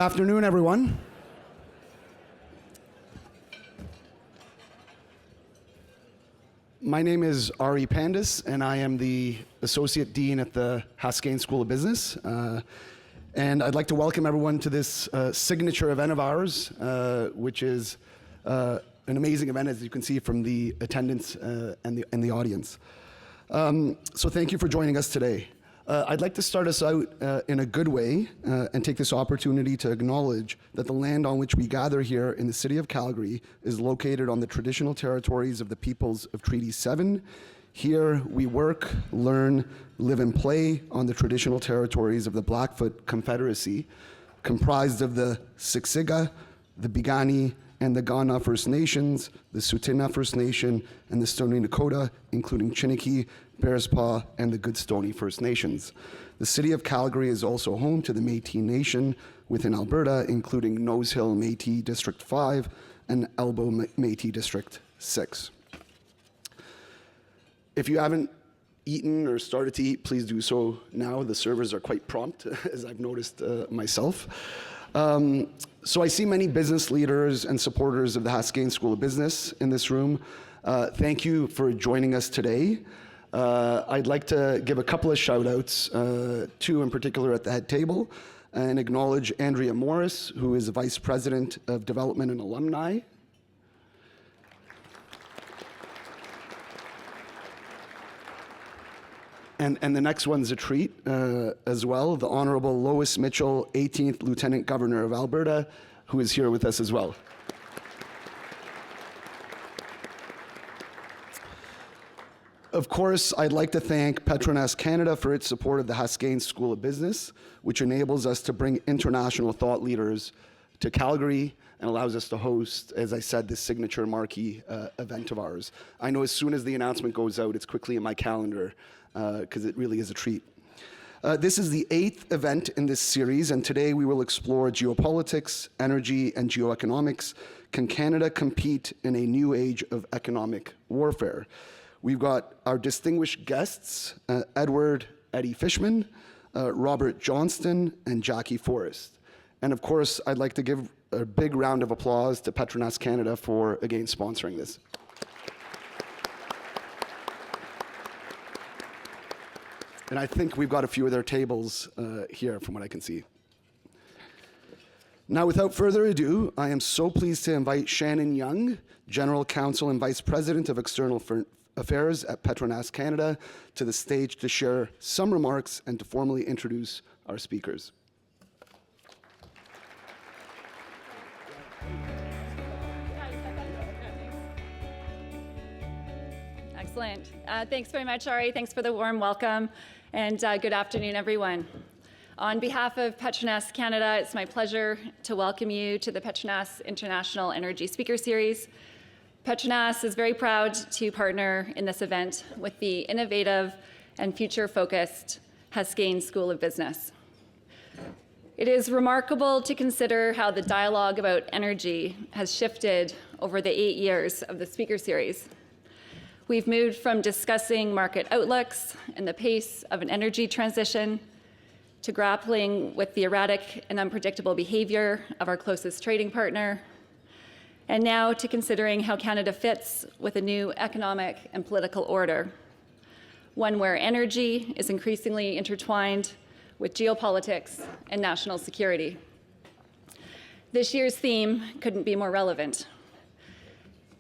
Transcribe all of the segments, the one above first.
Afternoon, everyone. My name is Ari Pandis, and I am the Associate Dean at the Haskayne School of Business. And I'd like to welcome everyone to this signature event of ours, which is an amazing event, as you can see from the attendance and the audience. So thank you for joining us today. I'd like to start us out in a good way and take this opportunity to acknowledge that the land on which we gather here in the city of Calgary is located on the traditional territories of the peoples of Treaty 7. Here we work, learn, live and play on the traditional territories of the Blackfoot Confederacy, comprised of the Siksika, the Piikani, and the Kainai First Nations, the Tsuut'ina First Nation, and the Stoney Nakoda, including Chiniki, Bearspaw, and the Goodstoney First Nations. The city of Calgary is also home to the Métis Nation within Alberta, including Nose Hill Métis District 5 and Elbow Métis District 6. If you haven't eaten or started to eat, please do so now. The servers are quite prompt, as I've noticed myself. So I see many business leaders and supporters of the Haskayne School of Business in this room. Thank you for joining us today. I'd like to give a couple of shout outs, two in particular at the head table, and acknowledge Andrea Morris, who is the Vice President of Development and Alumni. And the next one's a treat as well, the Honorable Lois Mitchell, 18th Lieutenant Governor of Alberta, who is here with us as well. Of course, I'd like to thank PETRONAS Canada for its support of the Haskayne School of Business, which enables us to bring international thought leaders to Calgary and allows us to host, as I said, this signature marquee event of ours. I know as soon as the announcement goes out, it's quickly in my calendar, because it really is a treat. This is the 8th event in this series, and today we will explore geopolitics, energy, and geoeconomics. Can Canada compete in a new age of economic warfare? We've got our distinguished guests, Edward Fishman, Robert Johnston, and Jackie Forrest. And of course, I'd like to give a big round of applause to PETRONAS Canada for, again, sponsoring this. And I think we've got a few of their tables here from what I can see. Now, without further ado, I am so pleased to invite Shannon Young, General Counsel and Vice President of External Affairs at PETRONAS Canada, to the stage to share some remarks and to formally introduce our speakers. Excellent. Thanks very much, Ari. Thanks for the warm welcome, and good afternoon, everyone. On behalf of PETRONAS Canada, it's my pleasure to welcome you to the PETRONAS International Energy Speaker Series. PETRONAS is very proud to partner in this event with the innovative and future-focused Haskayne School of Business. It is remarkable to consider how the dialogue about energy has shifted over the 8 years of the speaker series. We've moved from discussing market outlooks and the pace of an energy transition to grappling with the erratic and unpredictable behavior of our closest trading partner, and now to considering how Canada fits with a new economic and political order, one where energy is increasingly intertwined with geopolitics and national security. This year's theme couldn't be more relevant.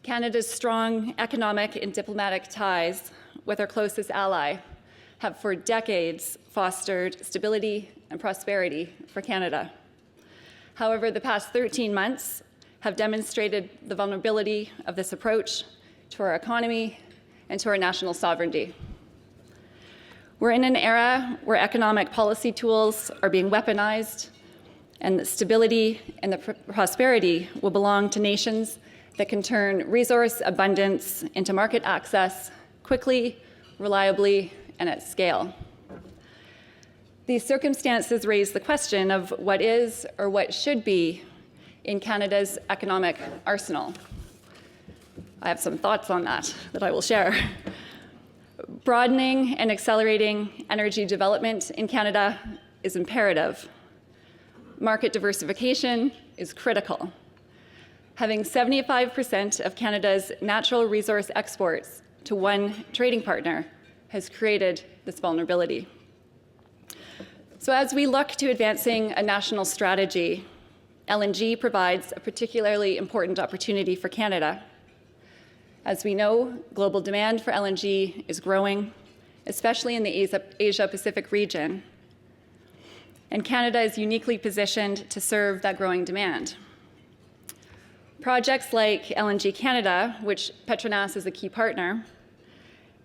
Canada's strong economic and diplomatic ties with our closest ally have for decades fostered stability and prosperity for Canada. However, the past 13 months have demonstrated the vulnerability of this approach to our economy and to our national sovereignty. We're in an era where economic policy tools are being weaponized, and the stability and the prosperity will belong to nations that can turn resource abundance into market access quickly, reliably, and at scale. These circumstances raise the question of what is or what should be in Canada's economic arsenal. I have some thoughts on that I will share. Broadening and accelerating energy development in Canada is imperative. market diversification is critical. Having 75% of Canada's natural resource exports to one trading partner has created this vulnerability. So as we look to advancing a national strategy, LNG provides a particularly important opportunity for Canada. As we know, global demand for LNG is growing, especially in the Asia-Pacific region. And Canada is uniquely positioned to serve that growing demand. Projects like LNG Canada, which PETRONAS is a key partner,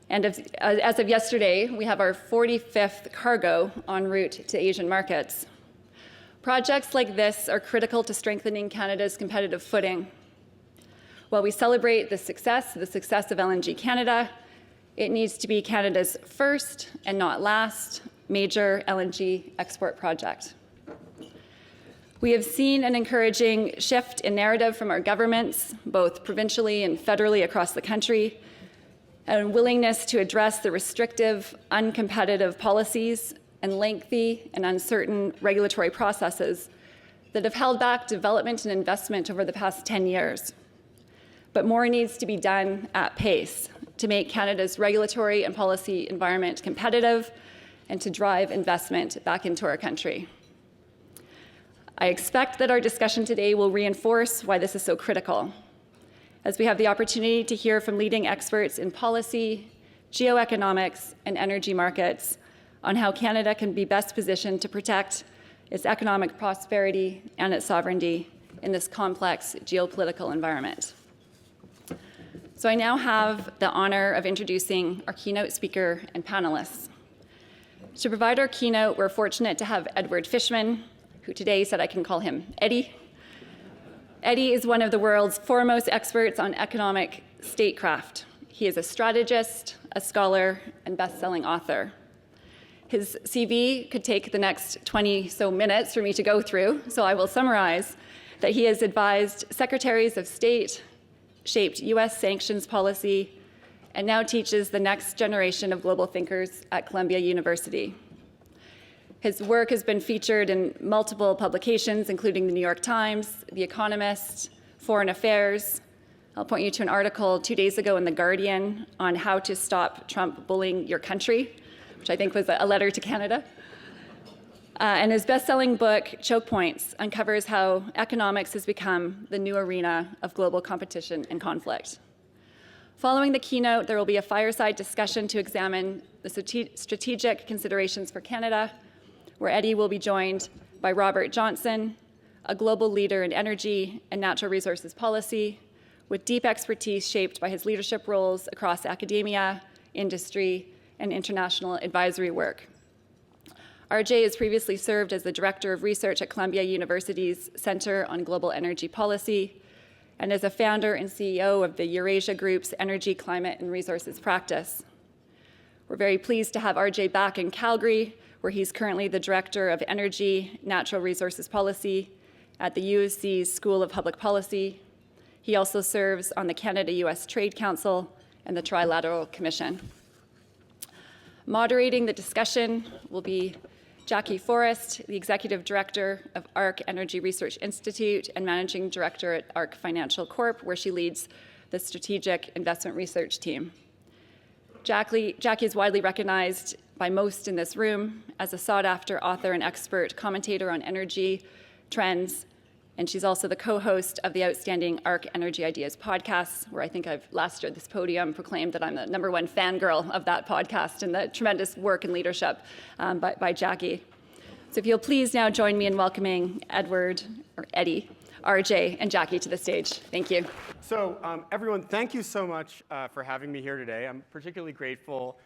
and as of yesterday, we have our 45th cargo en route to Asian markets. Projects like this are critical to strengthening Canada's competitive footing. While we celebrate the success of LNG Canada, it needs to be Canada's first and not last major LNG export project. We have seen an encouraging shift in narrative from our governments, both provincially and federally across the country, and willingness to address the restrictive, uncompetitive policies and lengthy and uncertain regulatory processes that have held back development and investment over the past 10 years. But more needs to be done at pace to make Canada's regulatory and policy environment competitive and to drive investment back into our country. I expect that our discussion today will reinforce why this is so critical, as we have the opportunity to hear from leading experts in policy, geoeconomics, and energy markets on how Canada can be best positioned to protect its economic prosperity and its sovereignty in this complex geopolitical environment. So I now have the honor of introducing our keynote speaker and panelists. To provide our keynote, we're fortunate to have Edward Fishman, who today said I can call him Eddie. Eddie is one of the world's foremost experts on economic statecraft. He is a strategist, a scholar, and best-selling author. His CV could take the next 20 so minutes for me to go through, so I will summarize that he has advised secretaries of state, shaped US sanctions policy, and now teaches the next generation of global thinkers at Columbia University. His work has been featured in multiple publications, including the New York Times, The Economist, Foreign Affairs. I'll point you to an article 2 days ago in The Guardian on how to stop Trump bullying your country, which I think was a letter to Canada. And his best-selling book, Chokepoints, uncovers how economics has become the new arena of global competition and conflict. Following the keynote, there will be a fireside discussion to examine the strategic considerations for Canada, where Eddie will be joined by Robert Johnston, a global leader in energy and natural resources policy, with deep expertise shaped by his leadership roles across academia, industry, and international advisory work. RJ has previously served as the Director of Research at Columbia University's Center on Global Energy Policy, and as a founder and CEO of the Eurasia Group's Energy, Climate, and Resources practice. We're very pleased to have RJ back in Calgary, where he's currently the Director of Energy, Natural Resources Policy at the UOC's School of Public Policy. He also serves on the Canada-US Trade Council and the Trilateral Commission. Moderating the discussion will be Jackie Forrest, the Executive Director of ARC Energy Research Institute and Managing Director at ARC Financial Corp, where she leads the Strategic Investment Research team. Jackie is widely recognized by most in this room as a sought-after author and expert commentator on energy trends, and she's also the co-host of the outstanding ARC Energy Ideas podcast, where I think I've last year at this podium proclaimed that I'm the #1 fangirl of that podcast and the tremendous work and leadership by Jackie. So if you'll please now join me in welcoming Edward, or Eddie, RJ, and Jackie to the stage. Thank you. So everyone, thank you so much for having me here today. I'm particularly grateful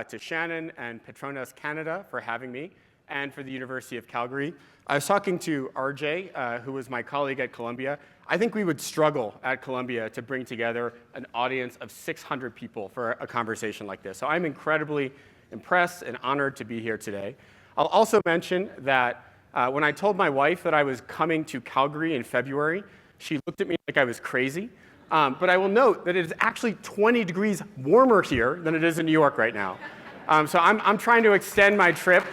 to Shannon and PETRONAS Canada for having me, and for the University of Calgary. I was talking to RJ, who was my colleague at Columbia. I think we would struggle at Columbia to bring together an audience of 600 people for a conversation like this. So I'm incredibly impressed and honored to be here today. I'll also mention that when I told my wife that I was coming to Calgary in February, she looked at me like I was crazy. But I will note that it is actually 20 degrees warmer here than it is in New York right now. So I'm trying to extend my trip.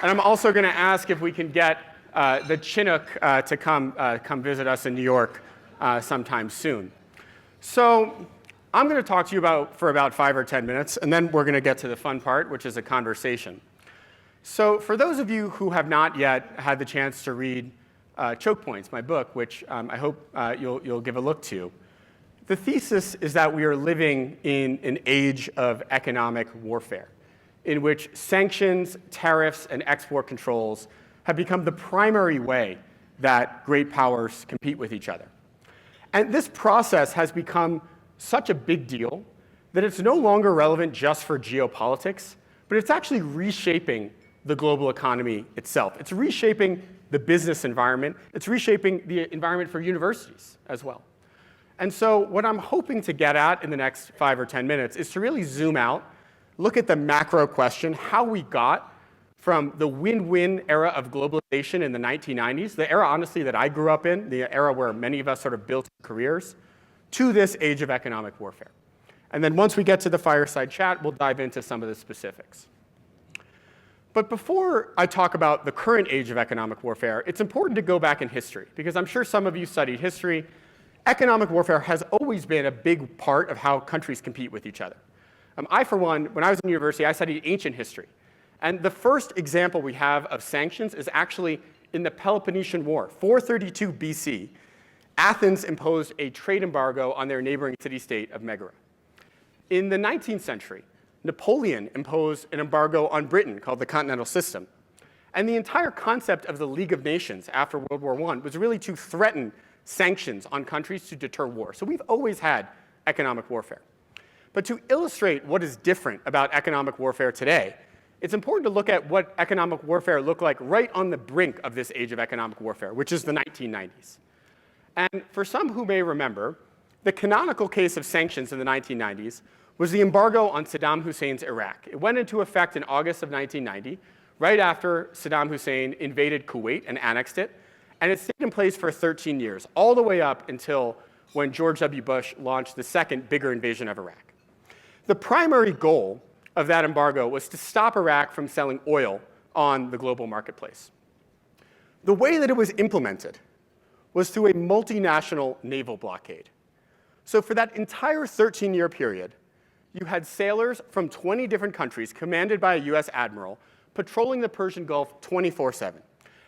And I'm also going to ask if we can get the Chinook to come visit us in New York sometime soon. So I'm going to talk to you for about 5 or 10 minutes, and then we're going to get to the fun part, which is a conversation. So for those of you who have not yet had the chance to read Chokepoints, my book, which I hope you'll give a look to, the thesis is that we are living in an age of economic warfare, in which sanctions, tariffs, and export controls have become the primary way that great powers compete with each other. And this process has become such a big deal that it's no longer relevant just for geopolitics, but it's actually reshaping the global economy itself. It's reshaping the business environment. It's reshaping the environment for universities as well. And so what I'm hoping to get at in the next 5 or 10 minutes is to really zoom out, look at the macro question, how we got from the win-win era of globalization in the 1990s, the era, honestly, that I grew up in, the era where many of us sort of built careers, to this age of economic warfare. And then once we get to the fireside chat, we'll dive into some of the specifics. But before I talk about the current age of economic warfare, it's important to go back in history, because I'm sure some of you studied history. Economic warfare has always been a big part of how countries compete with each other. I, for one, when I was in university, I studied ancient history. And the first example we have of sanctions is actually in the Peloponnesian War, 432 BC. Athens imposed a trade embargo on their neighboring city-state of Megara. In the 19th century, Napoleon imposed an embargo on Britain called the Continental System. And the entire concept of the League of Nations after World War I was really to threaten sanctions on countries to deter war. So we've always had economic warfare. But to illustrate what is different about economic warfare today, it's important to look at what economic warfare looked like right on the brink of this age of economic warfare, which is the 1990s. And for some who may remember, the canonical case of sanctions in the 1990s was the embargo on Saddam Hussein's Iraq. It went into effect in August of 1990, right after Saddam Hussein invaded Kuwait and annexed it. And it stayed in place for 13 years, all the way up until when George W. Bush launched the second bigger invasion of Iraq. The primary goal of that embargo was to stop Iraq from selling oil on the global marketplace. The way that it was implemented was through a multinational naval blockade. So for that entire 13-year period, you had sailors from 20 different countries commanded by a US admiral patrolling the Persian Gulf 24/7.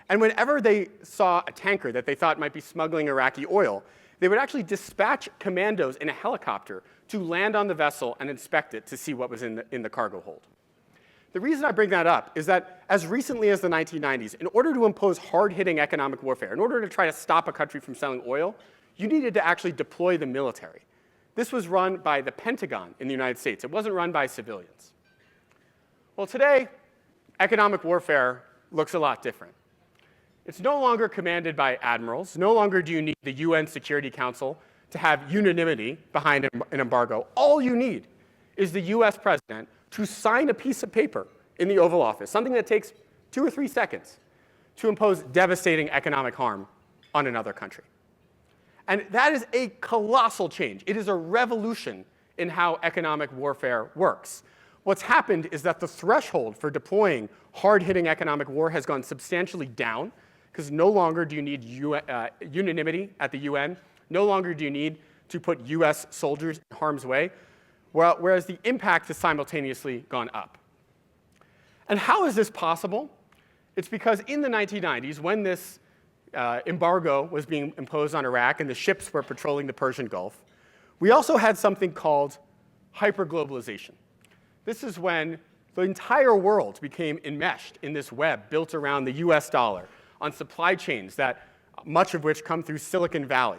And whenever they saw a tanker that they thought might be smuggling Iraqi oil, they would actually dispatch commandos in a helicopter to land on the vessel and inspect it to see what was in the cargo hold. The reason I bring that up is that as recently as the 1990s, in order to impose hard-hitting economic warfare, in order to try to stop a country from selling oil, you needed to actually deploy the military. This was run by the Pentagon in the United States. It wasn't run by civilians. Well, today, economic warfare looks a lot different. It's no longer commanded by admirals. No longer do you need the UN Security Council to have unanimity behind an embargo. All you need is the US president to sign a piece of paper in the Oval Office, something that takes 2 or 3 seconds, to impose devastating economic harm on another country. And that is a colossal change. It is a revolution in how economic warfare works. What's happened is that the threshold for deploying hard-hitting economic war has gone substantially down, because no longer do you need unanimity at the UN. No longer do you need to put US soldiers in harm's way, whereas the impact has simultaneously gone up. And how is this possible? It's because in the 1990s, when this embargo was being imposed on Iraq and the ships were patrolling the Persian Gulf, we also had something called hyperglobalization. This is when the entire world became enmeshed in this web built around the US dollar, on supply chains that much of which come through Silicon Valley,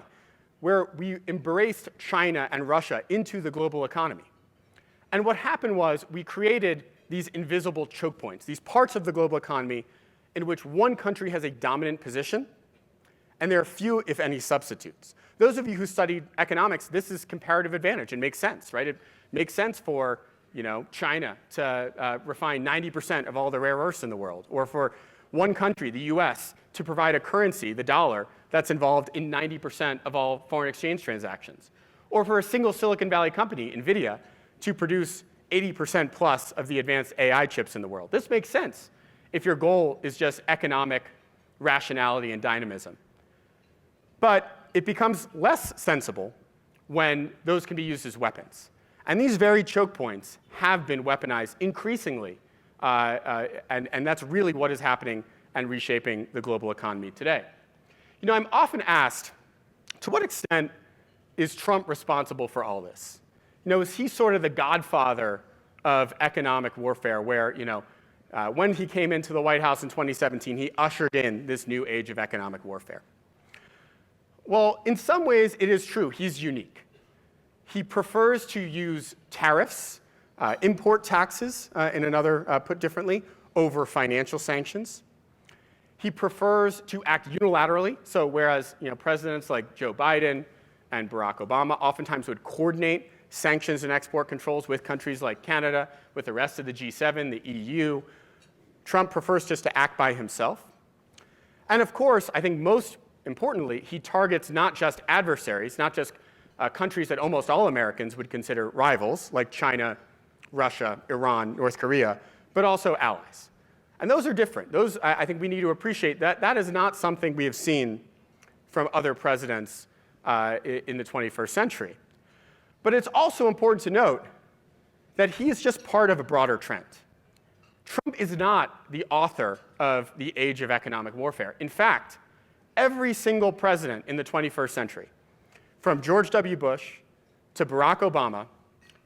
where we embraced China and Russia into the global economy. And what happened was we created these invisible choke points, these parts of the global economy in which one country has a dominant position, and there are few, if any, substitutes. Those of you who studied economics, this is comparative advantage. It makes sense, right? It makes sense for China to refine 90% of all the rare earths in the world, or for one country, the US, to provide a currency, the dollar, that's involved in 90% of all foreign exchange transactions. Or for a single Silicon Valley company, NVIDIA, to produce 80% plus of the advanced AI chips in the world. This makes sense if your goal is just economic rationality and dynamism. But it becomes less sensible when those can be used as weapons. And these very choke points have been weaponized increasingly, and that's really what is happening and reshaping the global economy today. You know, I'm often asked, to what extent is Trump responsible for all this? You know, is he sort of the godfather of economic warfare where, you know, when he came into the White House in 2017, he ushered in this new age of economic warfare? Well, in some ways, it is true. He's unique. He prefers to use tariffs, import taxes, in another put differently, over financial sanctions. He prefers to act unilaterally. So whereas presidents like Joe Biden and Barack Obama oftentimes would coordinate sanctions and export controls with countries like Canada, with the rest of the G7, the EU, Trump prefers just to act by himself. And of course, I think most importantly, he targets not just adversaries, not just countries that almost all Americans would consider rivals, like China, Russia, Iran, North Korea, but also allies. And those are different. Those, I think we need to appreciate that. That is not something we have seen from other presidents in the 21st century. But it's also important to note that he is just part of a broader trend. Trump is not the author of the age of economic warfare. In fact, every single president in the 21st century, from George W. Bush to Barack Obama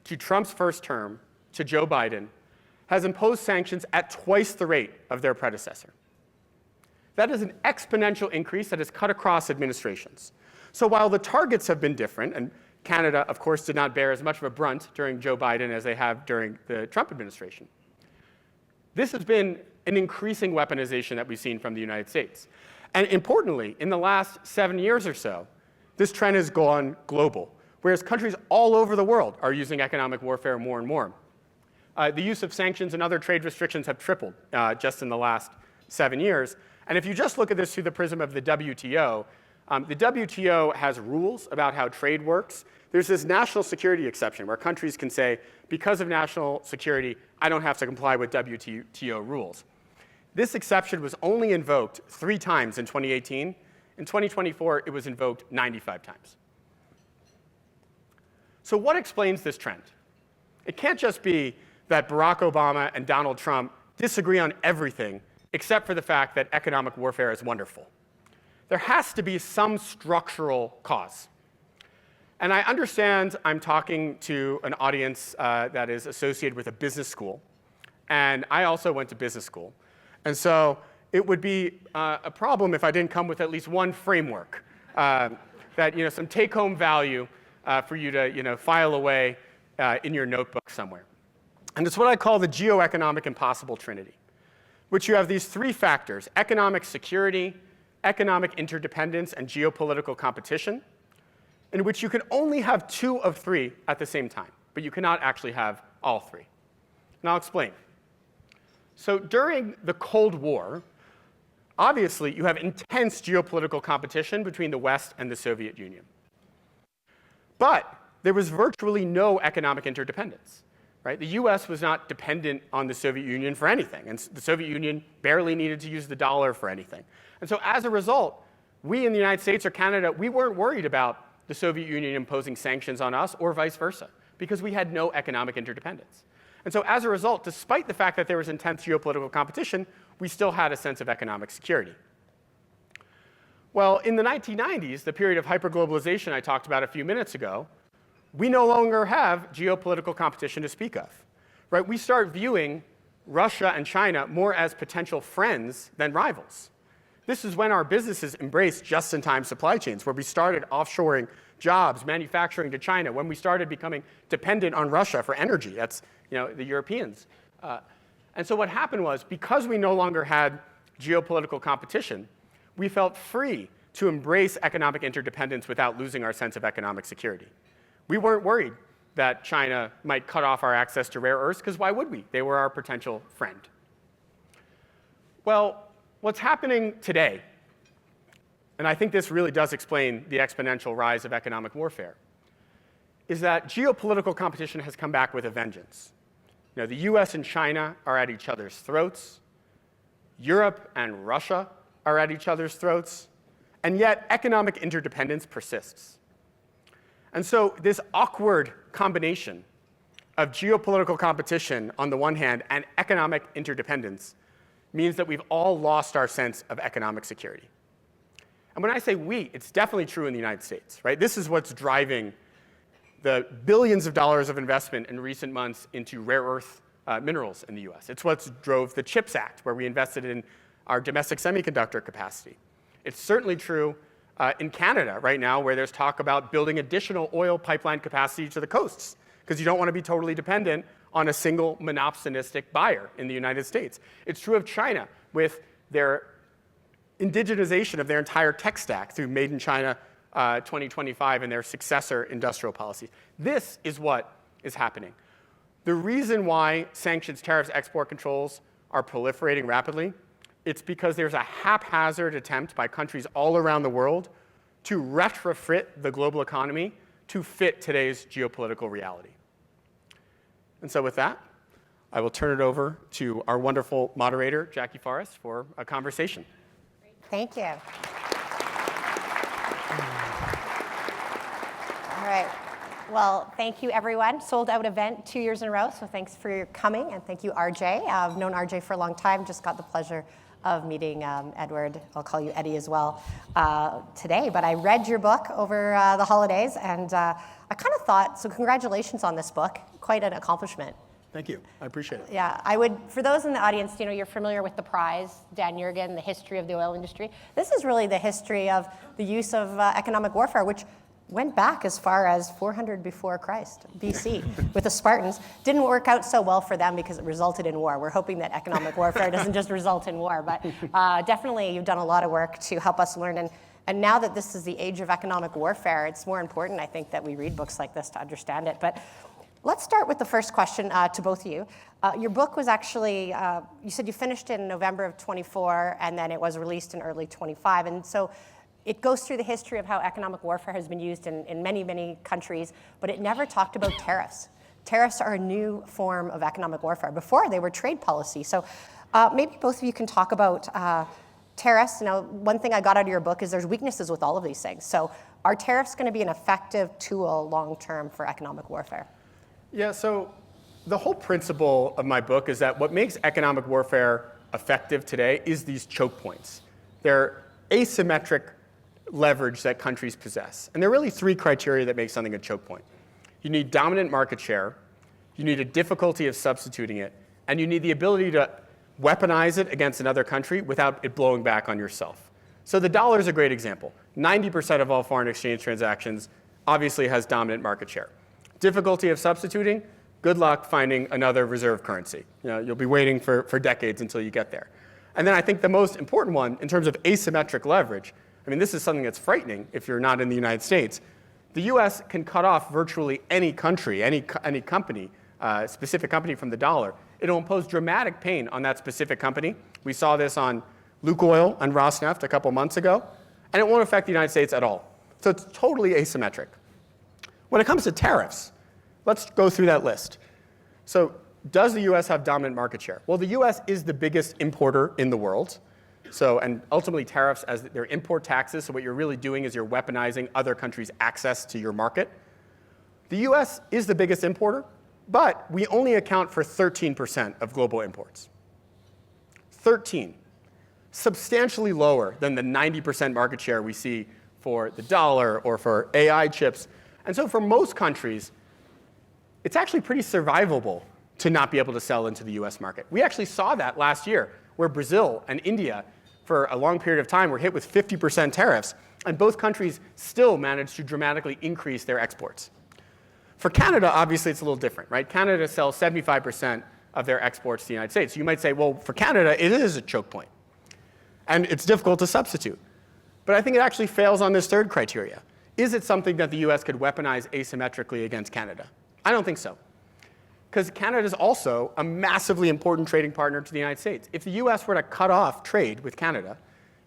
to Trump's first term to Joe Biden, has imposed sanctions at twice the rate of their predecessor. That is an exponential increase that has cut across administrations. So while the targets have been different, and Canada, of course, did not bear as much of a brunt during Joe Biden as they have during the Trump administration, this has been an increasing weaponization that we've seen from the United States. And importantly, in the last 7 years or so, this trend has gone global, whereas countries all over the world are using economic warfare more and more. The use of sanctions and other trade restrictions have tripled just in the last 7 years. And if you just look at this through the prism of the WTO has rules about how trade works. There's this national security exception where countries can say, because of national security, I don't have to comply with WTO rules. This exception was only invoked 3 times in 2018. In 2024, it was invoked 95 times. So what explains this trend? It can't just be that Barack Obama and Donald Trump disagree on everything except for the fact that economic warfare is wonderful. There has to be some structural cause. And I understand I'm talking to an audience that is associated with a business school. And I also went to business school. And so it would be a problem if I didn't come with at least one framework, that some take-home value for you to file away in your notebook somewhere. And it's what I call the geoeconomic impossible trinity, which you have these 3 factors: economic security, economic interdependence, and geopolitical competition, in which you can only have 2 of 3 at the same time, but you cannot actually have all 3. And I'll explain. So during the Cold War, obviously you have intense geopolitical competition between the West and the Soviet Union. But there was virtually no economic interdependence. Right? The US was not dependent on the Soviet Union for anything, and the Soviet Union barely needed to use the dollar for anything. And so as a result, we in the United States or Canada, we weren't worried about the Soviet Union imposing sanctions on us or vice versa, because we had no economic interdependence. And so as a result, despite the fact that there was intense geopolitical competition, we still had a sense of economic security. Well, in the 1990s, the period of hyperglobalization I talked about a few minutes ago, we no longer have geopolitical competition to speak of. Right? We start viewing Russia and China more as potential friends than rivals. This is when our businesses embraced just-in-time supply chains, where we started offshoring jobs, manufacturing to China, when we started becoming dependent on Russia for energy. That's the Europeans. And so what happened was, because we no longer had geopolitical competition, we felt free to embrace economic interdependence without losing our sense of economic security. We weren't worried that China might cut off our access to rare earths, because why would we? They were our potential friend. Well, what's happening today, and I think this really does explain the exponential rise of economic warfare, is that geopolitical competition has come back with a vengeance. The US and China are at each other's throats. Europe and Russia are at each other's throats, and yet economic interdependence persists. And so this awkward combination of geopolitical competition on the one hand and economic interdependence means that we've all lost our sense of economic security. And when I say we, it's definitely true in the United States, right? This is what's driving the billions of dollars of investment in recent months into rare earth minerals in the US. It's what drove the CHIPS Act, where we invested in our domestic semiconductor capacity. It's certainly true in Canada right now, where there's talk about building additional oil pipeline capacity to the coasts, because you don't want to be totally dependent on a single monopsonistic buyer in the United States. It's true of China with their indigenization of their entire tech stack through Made in China 2025 and their successor industrial policies. This is what is happening. The reason why sanctions, tariffs, export controls are proliferating rapidly, it's because there's a haphazard attempt by countries all around the world to retrofit the global economy to fit today's geopolitical reality. And so with that, I will turn it over to our wonderful moderator, Jackie Forrest, for a conversation. Thank you. All right. Well, thank you, everyone. Sold out event 2 years in a row, so thanks for your coming, and thank you, RJ. I've known RJ for a long time, just got the pleasure of meeting Edward, I'll call you Eddie as well, today. But I read your book over the holidays, and I kind of thought, so congratulations on this book, quite an accomplishment. Thank you. I appreciate it. Yeah, I would, for those in the audience, you're familiar with the prize, Dan Jurgen, the history of the oil industry. This is really the history of the use of economic warfare, which went back as far as 400 before Christ, BC, with the Spartans. Didn't work out so well for them because it resulted in war. We're hoping that economic warfare doesn't just result in war, but definitely you've done a lot of work to help us learn. And now that this is the age of economic warfare, it's more important, I think, that we read books like this to understand it. But let's start with the first question to both of you. Your book was actually, you said you finished in November of 24, and then it was released in early 25. And so it goes through the history of how economic warfare has been used in many, many countries, but it never talked about tariffs. Tariffs are a new form of economic warfare. Before, they were trade policy. So maybe both of you can talk about tariffs. Now, one thing I got out of your book is there's weaknesses with all of these things. So are tariffs going to be an effective tool long-term for economic warfare? Yeah, so the whole principle of my book is that what makes economic warfare effective today is these choke points. They're asymmetric leverage that countries possess. And there are really three criteria that make something a choke point. You need dominant market share, you need a difficulty of substituting it, and you need the ability to weaponize it against another country without it blowing back on yourself. So the dollar is a great example. 90% of all foreign exchange transactions obviously has dominant market share. Difficulty of substituting, good luck finding another reserve currency. You'll be waiting for decades until you get there. And then I think the most important one, in terms of asymmetric leverage, I mean, this is something that's frightening if you're not in the United States. The US can cut off virtually any country, any company, specific company from the dollar. It'll impose dramatic pain on that specific company. We saw this on Lukoil and Rosneft a couple months ago, and it won't affect the United States at all. So it's totally asymmetric. When it comes to tariffs, let's go through that list. So does the US have dominant market share? Well, the US is the biggest importer in the world. So, and ultimately tariffs as their import taxes, so what you're really doing is you're weaponizing other countries' access to your market. The US is the biggest importer, but we only account for 13% of global imports. 13. Substantially lower than the 90% market share we see for the dollar or for AI chips. And so for most countries, it's actually pretty survivable to not be able to sell into the US market. We actually saw that last year, where Brazil and India, for a long period of time, were hit with 50% tariffs, and both countries still managed to dramatically increase their exports. For Canada, obviously, it's a little different, right? Canada sells 75% of their exports to the United States. You might say, well, for Canada, it is a choke point, and it's difficult to substitute. But I think it actually fails on this third criteria. Is it something that the US could weaponize asymmetrically against Canada? I don't think so. Because Canada is also a massively important trading partner to the United States. If the US were to cut off trade with Canada,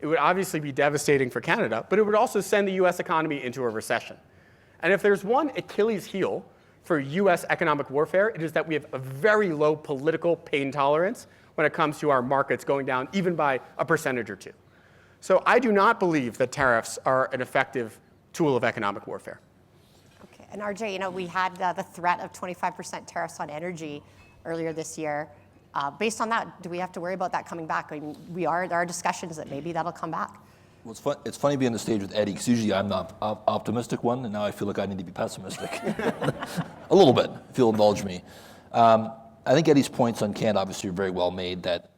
it would obviously be devastating for Canada, but it would also send the US economy into a recession. And if there's one Achilles heel for US economic warfare, it is that we have a very low political pain tolerance when it comes to our markets going down even by a percentage or two. So I do not believe that tariffs are an effective tool of economic warfare. Okay, and RJ, we had the threat of 25% tariffs on energy earlier this year. Based on that, do we have to worry about that coming back? I mean, there are discussions that maybe that'll come back. Well, it's funny being on the stage with Eddie, because usually I'm the optimistic one, and now I feel like I need to be pessimistic. A little bit, if you'll indulge me. I think Eddie's points on Canada obviously are very well made, that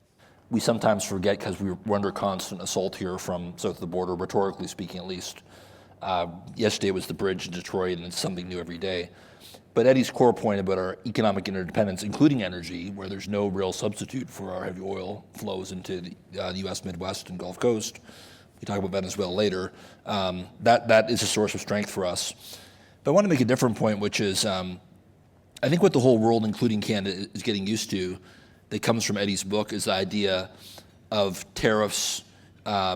we sometimes forget because we're under constant assault here from south of the border, rhetorically speaking at least. Yesterday was the bridge in Detroit, and it's something new every day. But Eddie's core point about our economic interdependence, including energy, where there's no real substitute for our heavy oil flows into the U.S. Midwest and Gulf Coast, we talk about Venezuela later, that is a source of strength for us. But I want to make a different point, which is I think what the whole world, including Canada, is getting used to, that comes from Eddie's book, is the idea of tariffs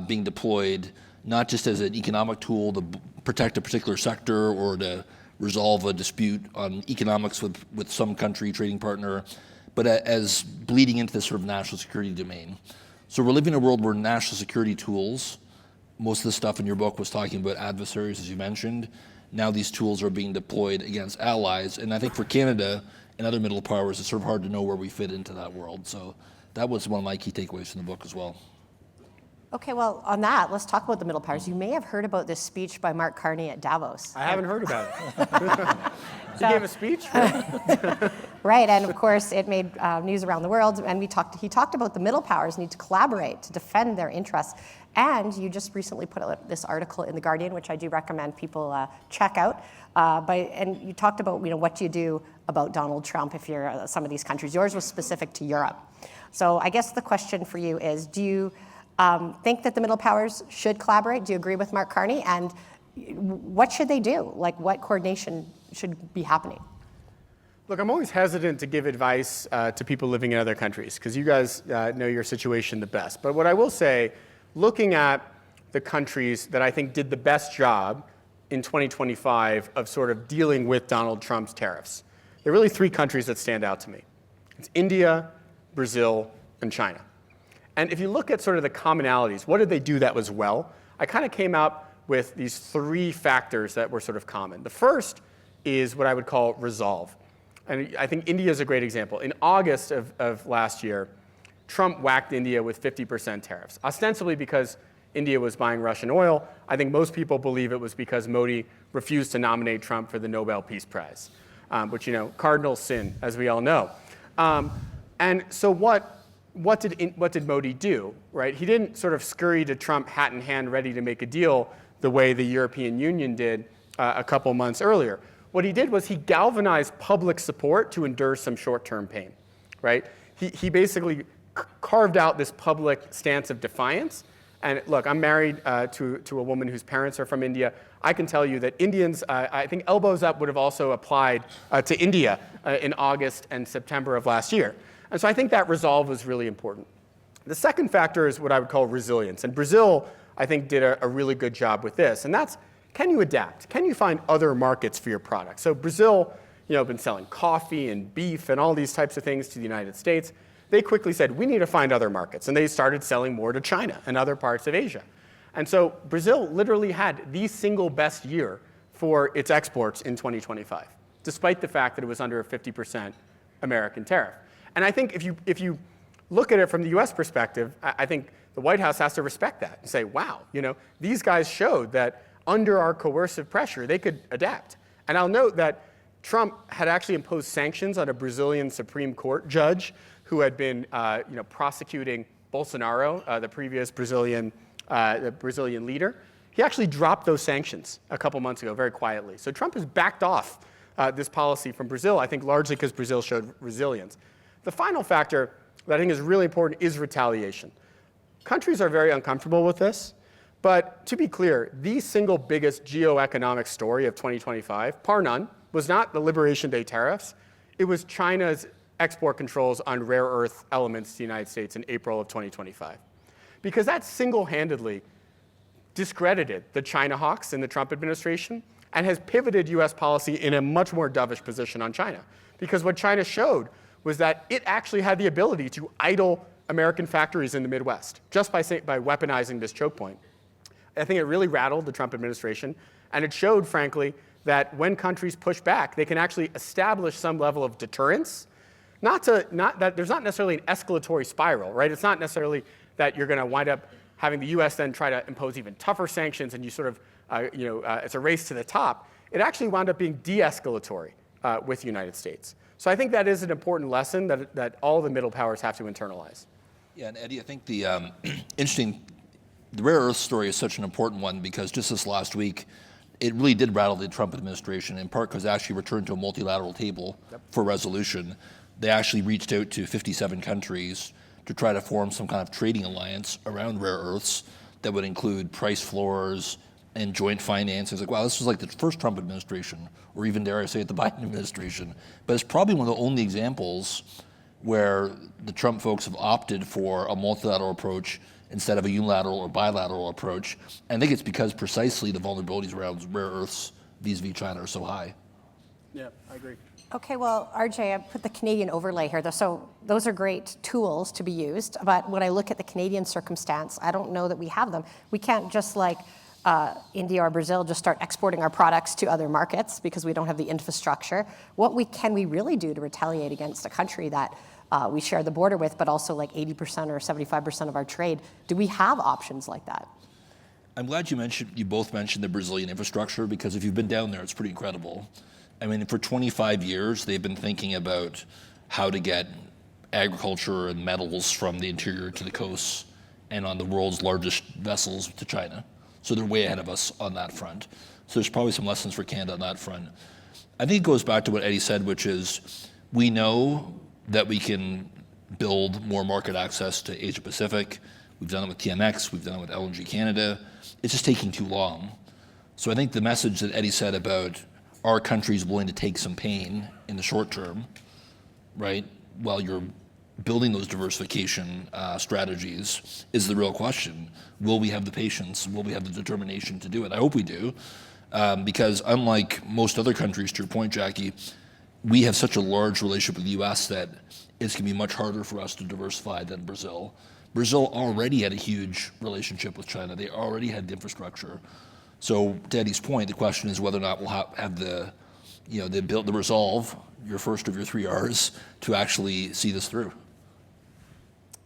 being deployed not just as an economic tool to protect a particular sector or to resolve a dispute on economics with some country, trading partner, but as bleeding into this sort of national security domain. So we're living in a world where national security tools, most of the stuff in your book was talking about adversaries, as you mentioned. Now these tools are being deployed against allies. And I think for Canada and other middle powers, it's sort of hard to know where we fit into that world. So that was one of my key takeaways from the book as well. Okay, well, on that, let's talk about the middle powers. You may have heard about this speech by Mark Carney at Davos. I haven't heard about it. He gave a speech? Right, and of course, it made news around the world, and he talked about the middle powers need to collaborate to defend their interests. And you just recently put out this article in The Guardian, which I do recommend people check out. And you talked about, what do you do about Donald Trump if you're some of these countries. Yours was specific to Europe. So I guess the question for you is, do you think that the middle powers should collaborate? Do you agree with Mark Carney? And what should they do? Like, what coordination should be happening? Look, I'm always hesitant to give advice to people living in other countries, because you guys know your situation the best. But what I will say, looking at the countries that I think did the best job in 2025 of sort of dealing with Donald Trump's tariffs, there are really three countries that stand out to me. It's India, Brazil, and China. And if you look at sort of the commonalities, what did they do that was well? I kind of came up with these three factors that were sort of common. The first is what I would call resolve. And I think India is a great example. In August of last year, Trump whacked India with 50% tariffs, ostensibly because India was buying Russian oil. I think most people believe it was because Modi refused to nominate Trump for the Nobel Peace Prize, which, cardinal sin, as we all know. And so what did Modi do, right? He didn't sort of scurry to Trump hat in hand ready to make a deal the way the European Union did a couple months earlier. What he did was he galvanized public support to endure some short-term pain, right? He basically carved out this public stance of defiance. And look, I'm married to a woman whose parents are from India. I can tell you that Indians, I think elbows up would have also applied to India in August and September of last year. And so I think that resolve was really important. The second factor is what I would call resilience. And Brazil, I think, did a really good job with this. And that's, can you adapt? Can you find other markets for your product? So Brazil, been selling coffee and beef and all these types of things to the United States. They quickly said, we need to find other markets. And they started selling more to China and other parts of Asia. And so Brazil literally had the single best year for its exports in 2025, despite the fact that it was under a 50% American tariff. And I think if you look at it from the US perspective, I think the White House has to respect that and say, wow, these guys showed that under our coercive pressure, they could adapt. And I'll note that Trump had actually imposed sanctions on a Brazilian Supreme Court judge who had been prosecuting Bolsonaro, the previous Brazilian leader. He actually dropped those sanctions a couple months ago very quietly. So Trump has backed off this policy from Brazil, I think largely because Brazil showed resilience. The final factor that I think is really important is retaliation. Countries are very uncomfortable with this, but to be clear, the single biggest geoeconomic story of 2025, par none, was not the Liberation Day tariffs. It was China's export controls on rare earth elements to the United States in April of 2025. Because that single-handedly discredited the China hawks in the Trump administration and has pivoted US policy in a much more dovish position on China. Because what China showed was that it actually had the ability to idle American factories in the Midwest, just by weaponizing this choke point. I think it really rattled the Trump administration, and it showed, frankly, that when countries push back, they can actually establish some level of deterrence. Not that there's not necessarily an escalatory spiral, right? It's not necessarily that you're going to wind up having the U.S. then try to impose even tougher sanctions, and you sort of, it's a race to the top. It actually wound up being de-escalatory with the United States. So I think that is an important lesson that all the middle powers have to internalize. Yeah, and Eddie, I think the the rare earth story is such an important one because just this last week, it really did rattle the Trump administration, in part because they actually returned to a multilateral table for resolution. They actually reached out to 57 countries to try to form some kind of trading alliance around rare earths that would include price floors and joint finance. It's like, wow, this was like the first Trump administration, or even dare I say it, the Biden administration. But it's probably one of the only examples where the Trump folks have opted for a multilateral approach instead of a unilateral or bilateral approach. And I think it's because precisely the vulnerabilities around rare earths vis-a-vis China are so high. Yeah, I agree. Okay, well, RJ, I put the Canadian overlay here. So those are great tools to be used. But when I look at the Canadian circumstance, I don't know that we have them. We can't just like India or Brazil just start exporting our products to other markets because we don't have the infrastructure. Can we really do to retaliate against a country that we share the border with, but also like 80% or 75% of our trade? Do we have options like that? I'm glad you both mentioned the Brazilian infrastructure, because if you've been down there, it's pretty incredible. I mean, for 25 years, they've been thinking about how to get agriculture and metals from the interior to the coasts and on the world's largest vessels to China. So they're way ahead of us on that front. So there's probably some lessons for Canada on that front. I think it goes back to what Eddie said, which is we know that we can build more market access to Asia Pacific. We've done it with TMX, we've done it with LNG Canada. It's just taking too long. So I think the message that Eddie said about are countries willing to take some pain in the short term, right, while you're building those diversification strategies is the real question. Will we have the patience? Will we have the determination to do it? I hope we do, because unlike most other countries, to your point, Jackie, we have such a large relationship with the U.S. that it's going to be much harder for us to diversify than Brazil. Brazil already had a huge relationship with China. They already had the infrastructure. So to Eddie's point, the question is whether or not we'll have the resolve, your first of your 3 Rs, to actually see this through.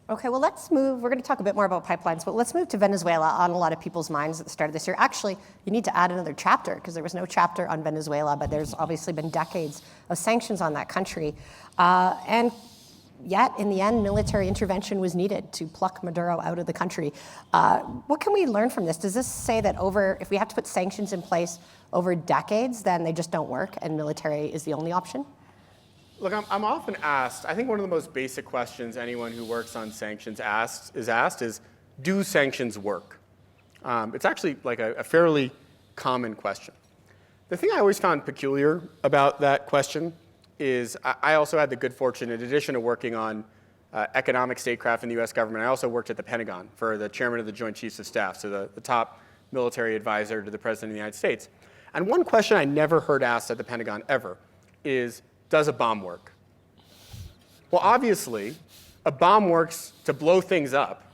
Okay, well, let's move. We're going to talk a bit more about pipelines, but let's move to Venezuela on a lot of people's minds at the start of this year. Actually, you need to add another chapter because there was no chapter on Venezuela, but there's obviously been decades of sanctions on that country. And yet, in the end, military intervention was needed to pluck Maduro out of the country. What can we learn from this? Does this say that if we have to put sanctions in place over decades, then they just don't work and military is the only option? Look, I'm often asked, I think one of the most basic questions anyone who works on sanctions is asked is, do sanctions work? It's actually like a fairly common question. The thing I always found peculiar about that question is I also had the good fortune, in addition to working on economic statecraft in the US government, I also worked at the Pentagon for the chairman of the Joint Chiefs of Staff, so the top military advisor to the President of the United States. And one question I never heard asked at the Pentagon ever is, does a bomb work? Well, obviously, a bomb works to blow things up,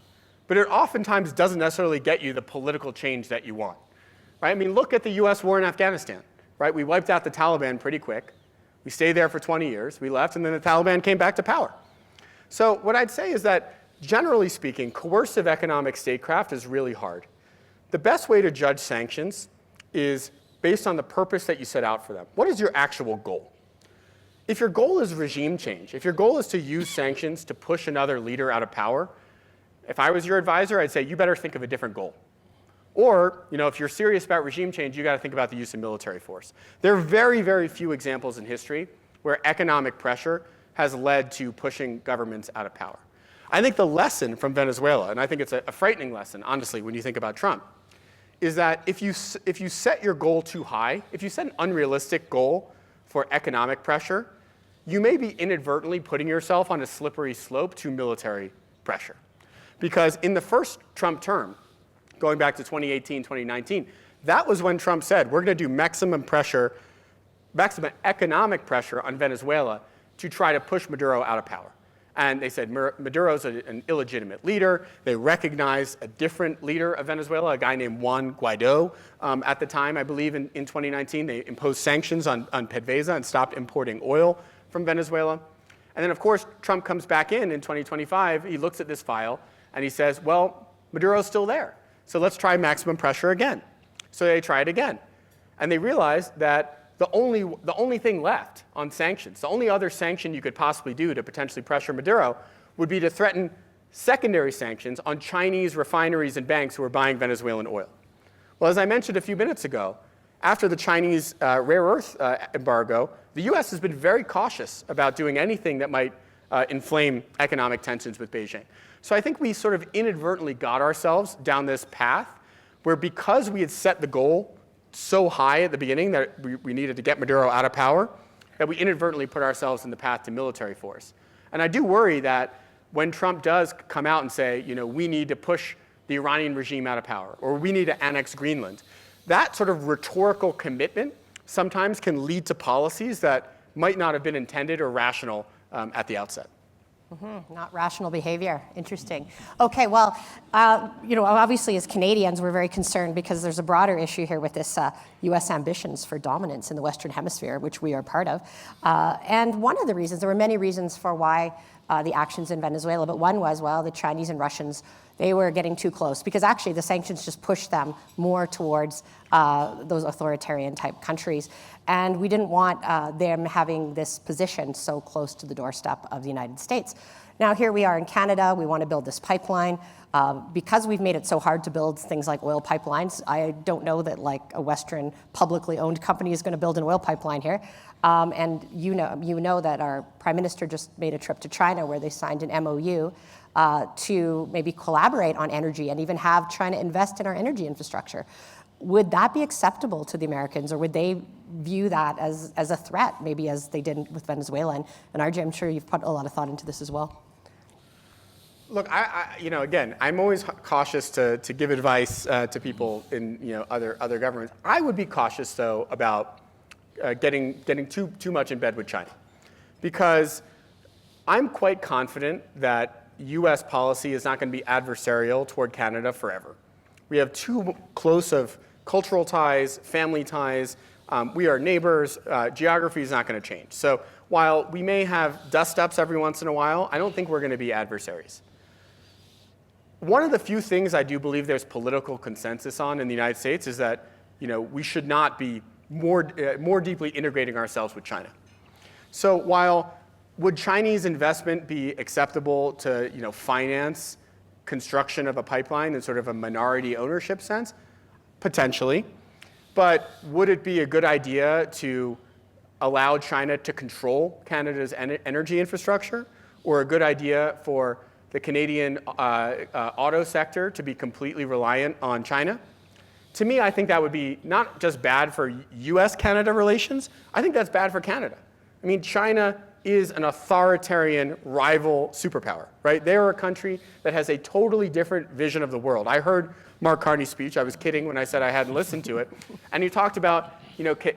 but it oftentimes doesn't necessarily get you the political change that you want, right? I mean, look at the US war in Afghanistan, right? We wiped out the Taliban pretty quick. We stayed there for 20 years. We left, and then the Taliban came back to power. So what I'd say is that, generally speaking, coercive economic statecraft is really hard. The best way to judge sanctions is based on the purpose that you set out for them. What is your actual goal? If your goal is regime change, if your goal is to use sanctions to push another leader out of power, if I was your advisor, I'd say you better think of a different goal. Or, if you're serious about regime change, you got to think about the use of military force. There are very, very few examples in history where economic pressure has led to pushing governments out of power. I think the lesson from Venezuela, and I think it's a frightening lesson, honestly, when you think about Trump, is that if you set your goal too high, if you set an unrealistic goal for economic pressure, you may be inadvertently putting yourself on a slippery slope to military pressure. Because in the first Trump term, going back to 2018, 2019, that was when Trump said, we're going to do maximum economic pressure on Venezuela to try to push Maduro out of power. And they said Maduro's an illegitimate leader. They recognized a different leader of Venezuela, a guy named Juan Guaido. At the time, I believe in 2019, they imposed sanctions on PDVSA and stopped importing oil from Venezuela. And then, of course, Trump comes back in 2025. He looks at this file and he says, well, Maduro's still there. So let's try maximum pressure again. So they try it again. And they realized that the only thing left on sanctions, the only other sanction you could possibly do to potentially pressure Maduro would be to threaten secondary sanctions on Chinese refineries and banks who are buying Venezuelan oil. Well, as I mentioned a few minutes ago, after the Chinese rare earth embargo, the US has been very cautious about doing anything that might inflame economic tensions with Beijing. So I think we sort of inadvertently got ourselves down this path where, because we had set the goal so high at the beginning that we needed to get Maduro out of power, that we inadvertently put ourselves in the path to military force. And I do worry that when Trump does come out and say, we need to push the Iranian regime out of power, or we need to annex Greenland, that sort of rhetorical commitment sometimes can lead to policies that might not have been intended or rational at the outset. Not rational behavior. Interesting. Okay, well, obviously as Canadians, we're very concerned because there's a broader issue here with this U.S. ambitions for dominance in the Western Hemisphere, which we are part of. And one of the reasons, there were many reasons for why the actions in Venezuela, but one was, well, the Chinese and Russians, they were getting too close because actually the sanctions just pushed them more towards those authoritarian type countries. And we didn't want them having this position so close to the doorstep of the United States. Now here we are in Canada, we want to build this pipeline. Because we've made it so hard to build things like oil pipelines, I don't know that like a Western publicly owned company is going to build an oil pipeline here. And you know that our Prime Minister just made a trip to China where they signed an MOU to maybe collaborate on energy and even have China invest in our energy infrastructure. Would that be acceptable to the Americans, or would they view that as a threat, maybe as they did with Venezuela? And RJ, I'm sure you've put a lot of thought into this as well. Look, again, I'm always cautious to give advice to people in other governments. I would be cautious though about getting too much in bed with China, because I'm quite confident that U.S. policy is not going to be adversarial toward Canada forever. We have too close of cultural ties, family ties. We are neighbors. Geography is not going to change. So while we may have dust-ups every once in a while, I don't think we're going to be adversaries. One of the few things I do believe there's political consensus on in the United States is that we should not be more deeply integrating ourselves with China. So while would Chinese investment be acceptable to finance construction of a pipeline in sort of a minority ownership sense? Potentially. But would it be a good idea to allow China to control Canada's energy infrastructure, or a good idea for the Canadian auto sector to be completely reliant on China? To me, I think that would be not just bad for US-Canada relations, I think that's bad for Canada. I mean, China is an authoritarian rival superpower, right? They are a country that has a totally different vision of the world. I heard Mark Carney's speech. I was kidding when I said I hadn't listened to it. And he talked about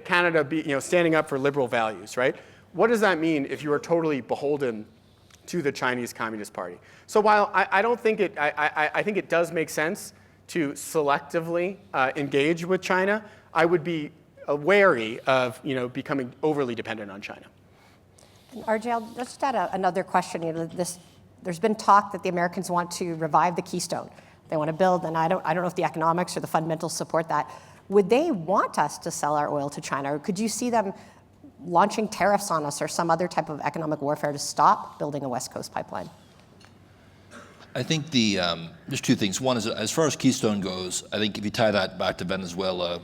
Canada standing up for liberal values, right? What does that mean if you are totally beholden to the Chinese Communist Party? So while I don't think I think it does make sense to selectively engage with China, I would be wary of becoming overly dependent on China. RJ, I'll just add another question. There's been talk that the Americans want to revive the Keystone. They want to build, and I don't know if the economics or the fundamentals support that. Would they want us to sell our oil to China, or could you see them launching tariffs on us or some other type of economic warfare to stop building a West Coast pipeline? I think there's two things. One is, as far as Keystone goes, I think if you tie that back to Venezuela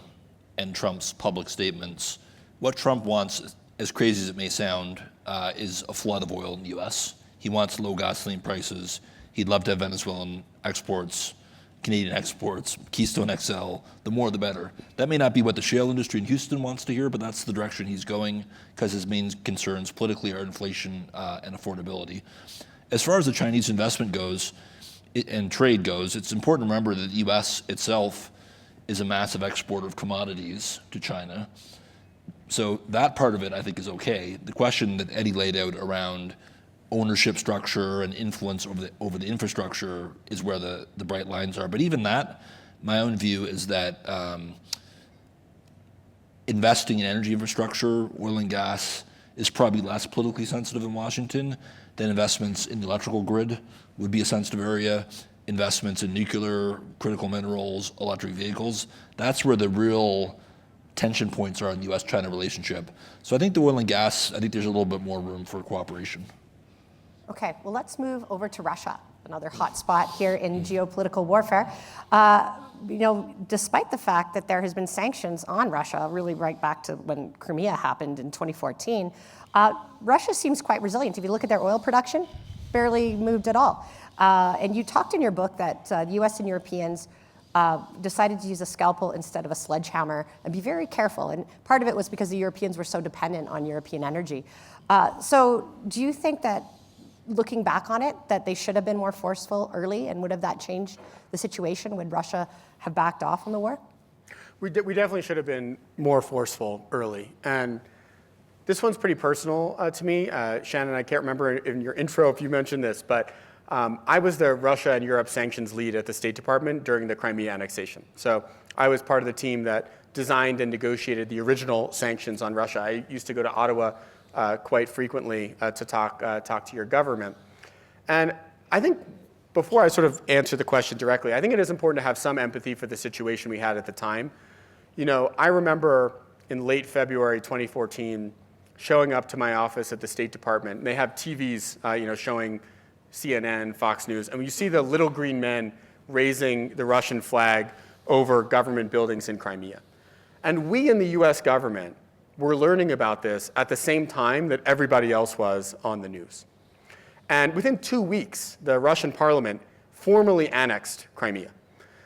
and Trump's public statements, what Trump wants, as crazy as it may sound, is a flood of oil in the U.S. He wants low gasoline prices. He'd love to have Venezuelan exports, Canadian exports, Keystone XL, the more the better. That may not be what the shale industry in Houston wants to hear, but that's the direction he's going, because his main concerns politically are inflation and affordability. As far as the Chinese investment goes and trade goes, it's important to remember that the U.S. itself is a massive exporter of commodities to China. So that part of it, I think, is okay. The question that Eddie laid out around ownership structure and influence over the infrastructure is where the bright lines are. But even that, my own view is that investing in energy infrastructure, oil and gas, is probably less politically sensitive in Washington than investments in the electrical grid would be a sensitive area. Investments in nuclear, critical minerals, electric vehicles, that's where the real tension points are in the US-China relationship. So I think the oil and gas, I think there's a little bit more room for cooperation. Okay, well, let's move over to Russia, another hot spot here in geopolitical warfare. Despite the fact that there has been sanctions on Russia, really right back to when Crimea happened in 2014, Russia seems quite resilient. If you look at their oil production, barely moved at all. And you talked in your book that the US and Europeans decided to use a scalpel instead of a sledgehammer and be very careful. And part of it was because the Europeans were so dependent on European energy. So do you think that, looking back on it, that they should have been more forceful early, and would have that changed the situation? Would Russia have backed off from the war? We definitely should have been more forceful early. And this one's pretty personal to me. Shannon, I can't remember in your intro if you mentioned this, but I was the Russia and Europe sanctions lead at the State Department during the Crimea annexation. So I was part of the team that designed and negotiated the original sanctions on Russia. I used to go to Ottawa quite frequently to talk to your government. And I think before I sort of answer the question directly, I think it is important to have some empathy for the situation we had at the time. I remember in late February 2014 showing up to my office at the State Department, and they have TVs showing CNN, Fox News, and you see the little green men raising the Russian flag over government buildings in Crimea. And we in the US government were learning about this at the same time that everybody else was on the news. And within 2 weeks, the Russian parliament formally annexed Crimea.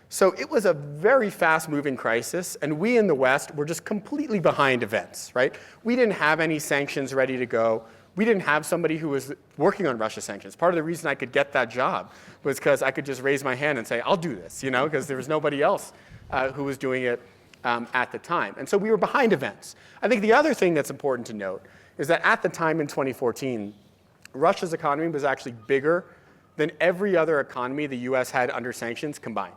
So it was a very fast-moving crisis, and we in the West were just completely behind events, right? We didn't have any sanctions ready to go. We didn't have somebody who was working on Russia sanctions. Part of the reason I could get that job was because I could just raise my hand and say, I'll do this, because there was nobody else who was doing it at the time. And so we were behind events. I think the other thing that's important to note is that at the time in 2014, Russia's economy was actually bigger than every other economy the US had under sanctions combined.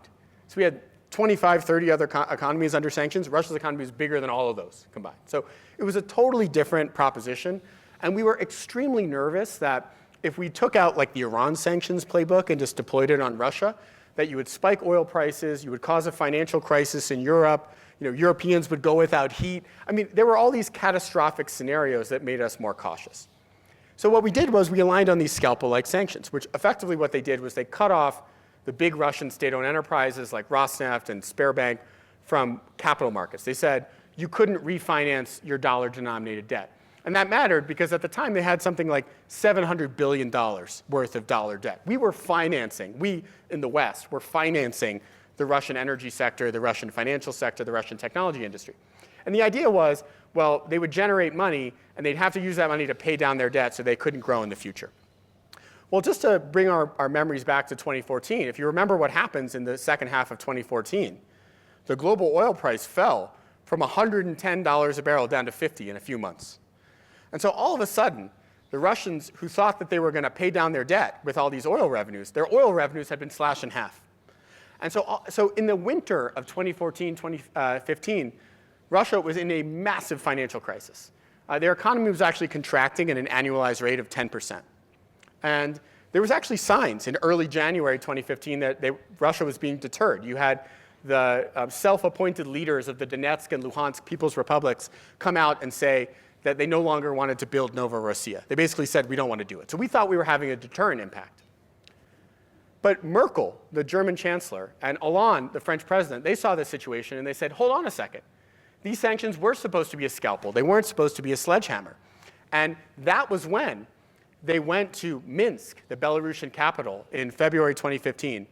So we had 25, 30 other economies under sanctions. Russia's economy was bigger than all of those combined. So it was a totally different proposition. And we were extremely nervous that if we took out like the Iran sanctions playbook and just deployed it on Russia, that you would spike oil prices, you would cause a financial crisis in Europe, Europeans would go without heat. I mean, there were all these catastrophic scenarios that made us more cautious. So what we did was we aligned on these scalpel-like sanctions, which effectively what they did was they cut off the big Russian state-owned enterprises like Rosneft and Sberbank from capital markets. They said you couldn't refinance your dollar-denominated debt. And that mattered because at the time they had something like $700 billion worth of dollar debt. We in the West were financing the Russian energy sector, the Russian financial sector, the Russian technology industry. And the idea was, well, they would generate money and they'd have to use that money to pay down their debt so they couldn't grow in the future. Well, just to bring our memories back to 2014, if you remember what happens in the second half of 2014, the global oil price fell from $110 a barrel down to $50 in a few months. And so all of a sudden, the Russians who thought that they were going to pay down their debt with all these oil revenues, their oil revenues had been slashed in half. And so in the winter of 2014, 2015, Russia was in a massive financial crisis. Their economy was actually contracting at an annualized rate of 10%. And there was actually signs in early January 2015 that Russia was being deterred. You had the self-appointed leaders of the Donetsk and Luhansk People's Republics come out and say that they no longer wanted to build Novorossiya. They basically said, we don't want to do it. So we thought we were having a deterrent impact. But Merkel, the German chancellor, and Hollande, the French president, they saw this situation and they said, hold on a second. These sanctions were supposed to be a scalpel. They weren't supposed to be a sledgehammer. And that was when they went to Minsk, the Belarusian capital, in February 2015.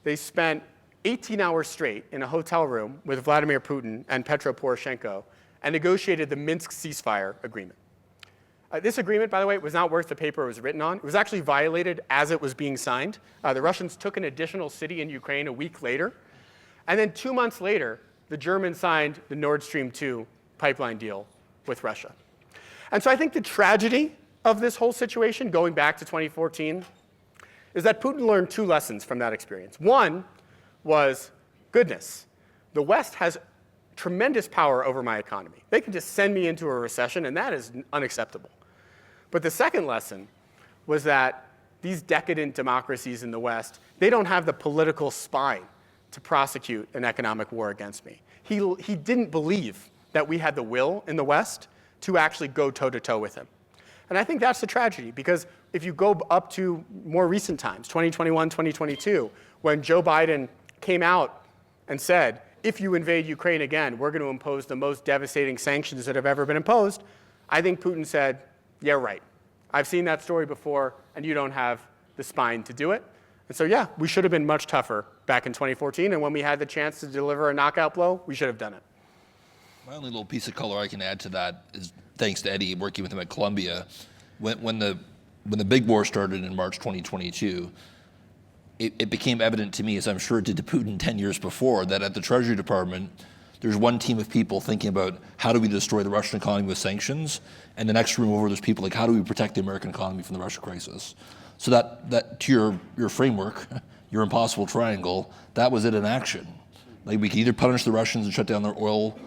They spent 18 hours straight in a hotel room with Vladimir Putin and Petro Poroshenko and negotiated the Minsk ceasefire agreement. This agreement, by the way, was not worth the paper it was written on. It was actually violated as it was being signed. The Russians took an additional city in Ukraine a week later. And then 2 months later, the Germans signed the Nord Stream 2 pipeline deal with Russia. And so I think the tragedy of this whole situation, going back to 2014, is that Putin learned two lessons from that experience. One was, goodness, the West has tremendous power over my economy. They can just send me into a recession, and that is unacceptable. But the second lesson was that these decadent democracies in the West, they don't have the political spine to prosecute an economic war against me. He didn't believe that we had the will in the West to actually go toe-to-toe with him. And I think that's the tragedy, because if you go up to more recent times, 2021, 2022, when Joe Biden came out and said, if you invade Ukraine again, we're going to impose the most devastating sanctions that have ever been imposed, I think Putin said, yeah, right. I've seen that story before, and you don't have the spine to do it. And so, yeah, we should have been much tougher back in 2014, and when we had the chance to deliver a knockout blow, we should have done it. My only little piece of color I can add to that is thanks to Eddie, working with him at Columbia. When the big war started in March 2022, it became evident to me, as I'm sure it did to Putin 10 years before, that at the Treasury Department, there's one team of people thinking about how do we destroy the Russian economy with sanctions, and the next room over there's people like how do we protect the American economy from the Russia crisis. So that to your framework, your impossible triangle, that was it in action. Like we can either punish the Russians and shut down their oil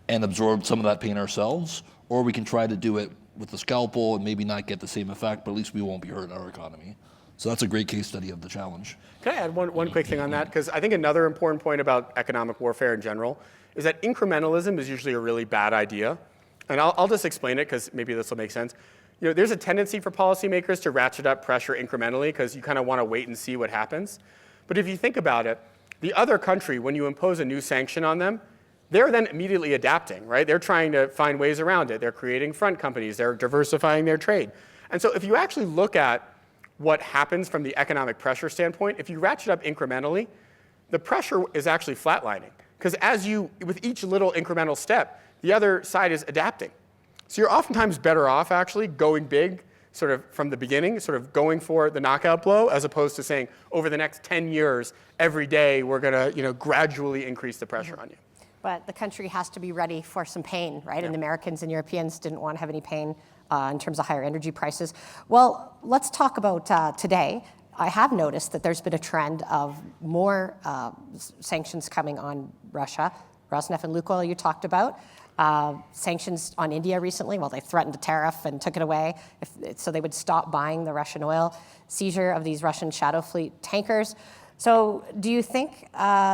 and absorb some of that pain ourselves, or we can try to do it with the scalpel and maybe not get the same effect, but at least we won't be hurt in our economy. So that's a great case study of the challenge. Can I add one quick thing on that? Because I think another important point about economic warfare in general is that incrementalism is usually a really bad idea. And I'll just explain it because maybe this will make sense. You know, there's a tendency for policymakers to ratchet up pressure incrementally because you kind of want to wait and see what happens. But if you think about it, the other country, when you impose a new sanction on them, they're then immediately adapting, right? They're trying to find ways around it. They're creating front companies. They're diversifying their trade. And so if you actually look at what happens from the economic pressure standpoint, if you ratchet up incrementally, the pressure is actually flatlining. Because with each little incremental step, the other side is adapting. So you're oftentimes better off actually going big sort of from the beginning, sort of going for the knockout blow, as opposed to saying over the next 10 years, every day we're going to gradually increase the pressure on you. But the country has to be ready for some pain, right? Yeah. And Americans and Europeans didn't want to have any pain in terms of higher energy prices. Well, let's talk about today. I have noticed that there's been a trend of more sanctions coming on Russia. Rosneft and Lukoil you talked about. Sanctions on India recently. Well, they threatened a tariff and took it away so they would stop buying the Russian oil. Seizure of these Russian shadow fleet tankers. So do you think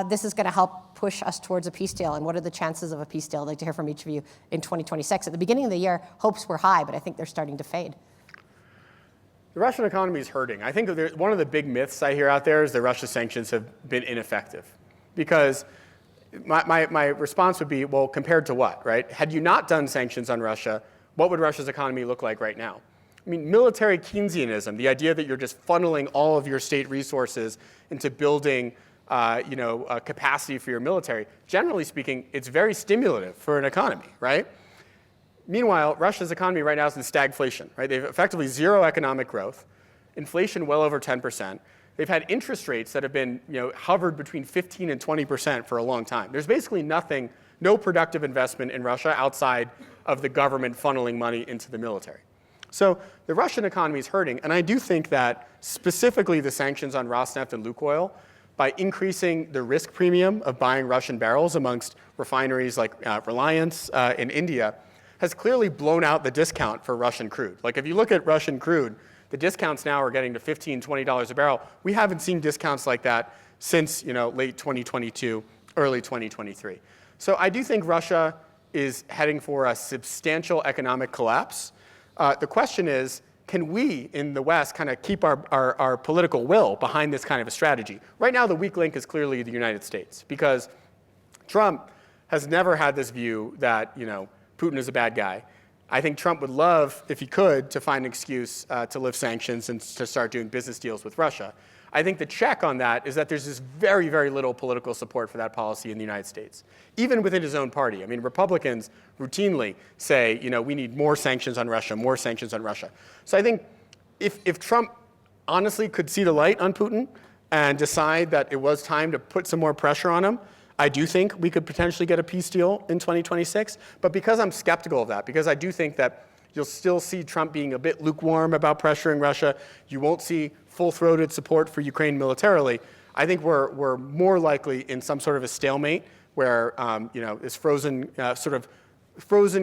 this is going to help push us towards a peace deal? And what are the chances of a peace deal? I'd like to hear from each of you in 2026. At the beginning of the year, hopes were high, but I think they're starting to fade. The Russian economy is hurting. I think one of the big myths I hear out there is that Russia sanctions have been ineffective. Because my response would be, well, compared to what, right? Had you not done sanctions on Russia, what would Russia's economy look like right now? I mean, military Keynesianism, the idea that you're just funneling all of your state resources into building capacity for your military, generally speaking, it's very stimulative for an economy, right? Meanwhile, Russia's economy right now is in stagflation, right? They have effectively zero economic growth, inflation well over 10%. They've had interest rates that have been, hovered between 15 and 20% for a long time. There's basically no productive investment in Russia outside of the government funneling money into the military. So the Russian economy is hurting, and I do think that specifically the sanctions on Rosneft and Lukoil, by increasing the risk premium of buying Russian barrels amongst refineries like Reliance in India, has clearly blown out the discount for Russian crude. Like if you look at Russian crude, the discounts now are getting to $15, $20 a barrel. We haven't seen discounts like that since late 2022, early 2023. So I do think Russia is heading for a substantial economic collapse. The question is, can we in the West kind of keep our political will behind this kind of a strategy? Right now, the weak link is clearly the United States, because Trump has never had this view that Putin is a bad guy. I think Trump would love, if he could, to find an excuse to lift sanctions and to start doing business deals with Russia. I think the check on that is that there's this very, very little political support for that policy in the United States, even within his own party. I mean, Republicans routinely say, we need more sanctions on Russia, more sanctions on Russia. So I think if Trump honestly could see the light on Putin and decide that it was time to put some more pressure on him, I do think we could potentially get a peace deal in 2026. But because I'm skeptical of that, because I do think that You'll still see Trump being a bit lukewarm about pressuring Russia. You won't see full-throated support for Ukraine militarily. I think we're more likely in some sort of a stalemate where this frozen,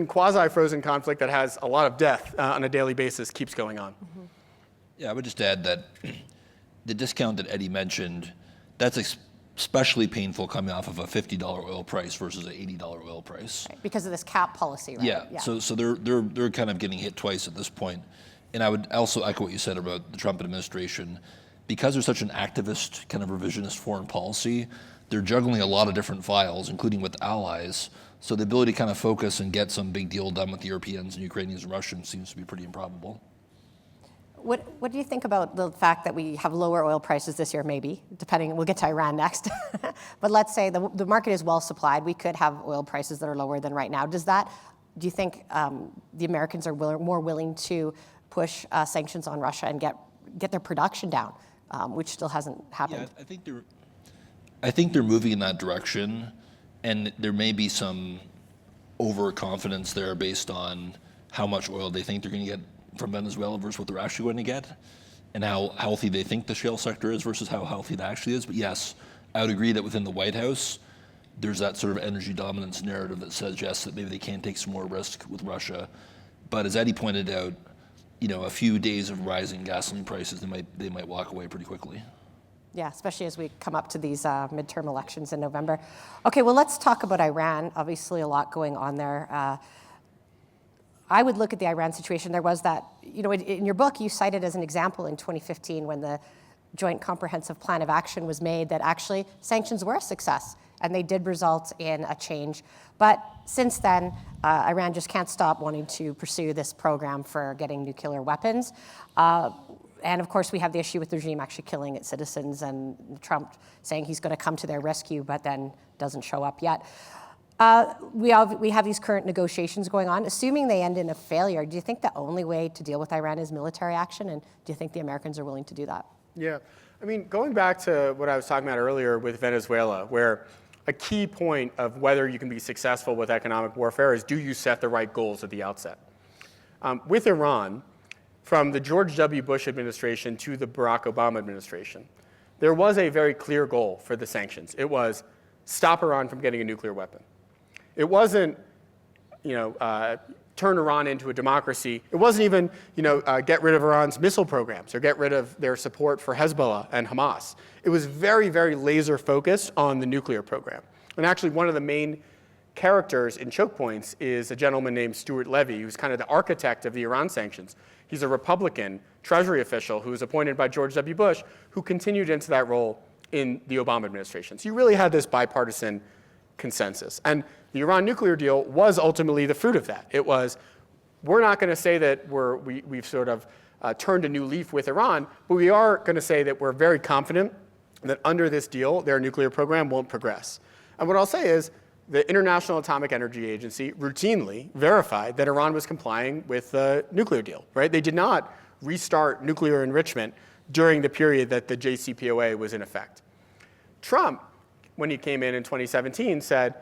quasi-frozen conflict that has a lot of death on a daily basis keeps going on. Mm-hmm. Yeah, I would just add that the discount that Eddie mentioned, that's especially painful coming off of a $50 oil price versus an $80 oil price. Right, because of this cap policy, right? Yeah. So they're kind of getting hit twice at this point. And I would also echo what you said about the Trump administration. Because there's such an activist, kind of revisionist foreign policy, they're juggling a lot of different files, including with allies. So the ability to kind of focus and get some big deal done with the Europeans and Ukrainians and Russians seems to be pretty improbable. What do you think about the fact that we have lower oil prices this year, maybe, depending, we'll get to Iran next. But let's say the market is well supplied. We could have oil prices that are lower than right now. Do you think the Americans are more willing to push sanctions on Russia and get their production down, which still hasn't happened? Yeah, I think they're moving in that direction, and there may be some overconfidence there based on how much oil they think they're going to get from Venezuela versus what they're actually going to get, and how healthy they think the shale sector is versus how healthy it actually is. But yes, I would agree that within the White House, there's that sort of energy dominance narrative that suggests that maybe they can take some more risk with Russia. But as Eddie pointed out, a few days of rising gasoline prices, they might walk away pretty quickly. Yeah, especially as we come up to these midterm elections in November. Okay, well, let's talk about Iran. Obviously, a lot going on there. I would look at the Iran situation. There was that, in your book, you cited as an example in 2015 when the Joint Comprehensive Plan of Action was made that actually sanctions were a success and they did result in a change. But since then, Iran just can't stop wanting to pursue this program for getting nuclear weapons. And of course, we have the issue with the regime actually killing its citizens and Trump saying he's going to come to their rescue, but then doesn't show up yet. We have these current negotiations going on. Assuming they end in a failure, do you think the only way to deal with Iran is military action? And do you think the Americans are willing to do that? Yeah. I mean, going back to what I was talking about earlier with Venezuela, where a key point of whether you can be successful with economic warfare is, do you set the right goals at the outset? With Iran, from the George W. Bush administration to the Barack Obama administration, there was a very clear goal for the sanctions. It was stop Iran from getting a nuclear weapon. It wasn't, turn Iran into a democracy. It wasn't even, get rid of Iran's missile programs or get rid of their support for Hezbollah and Hamas. It was very, very laser focused on the nuclear program. And actually, one of the main characters in Chokepoints is a gentleman named Stuart Levy, who's kind of the architect of the Iran sanctions. He's a Republican Treasury official who was appointed by George W. Bush, who continued into that role in the Obama administration. So you really had this bipartisan consensus. And the Iran nuclear deal was ultimately the fruit of that. It was, we're not going to say that we've sort of turned a new leaf with Iran, but we are going to say that we're very confident that under this deal, their nuclear program won't progress. And what I'll say is, the International Atomic Energy Agency routinely verified that Iran was complying with the nuclear deal, right? They did not restart nuclear enrichment during the period that the JCPOA was in effect. Trump, when he came in 2017, said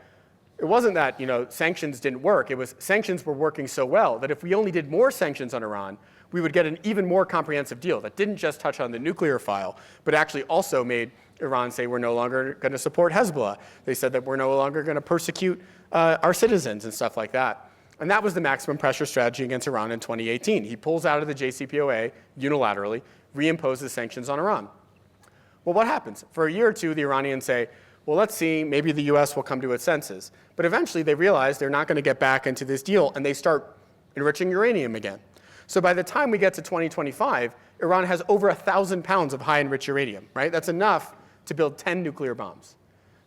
it wasn't that sanctions didn't work. It was sanctions were working so well that if we only did more sanctions on Iran, we would get an even more comprehensive deal that didn't just touch on the nuclear file, but actually also made Iran say we're no longer going to support Hezbollah. They said that we're no longer going to persecute our citizens and stuff like that. And that was the maximum pressure strategy against Iran in 2018. He pulls out of the JCPOA unilaterally, reimposes sanctions on Iran. Well, what happens? For a year or two, the Iranians say, well, let's see, maybe the US will come to its senses. But eventually they realize they're not going to get back into this deal, and they start enriching uranium again. So by the time we get to 2025, Iran has over 1,000 pounds of high-enriched uranium, right? That's enough to build 10 nuclear bombs.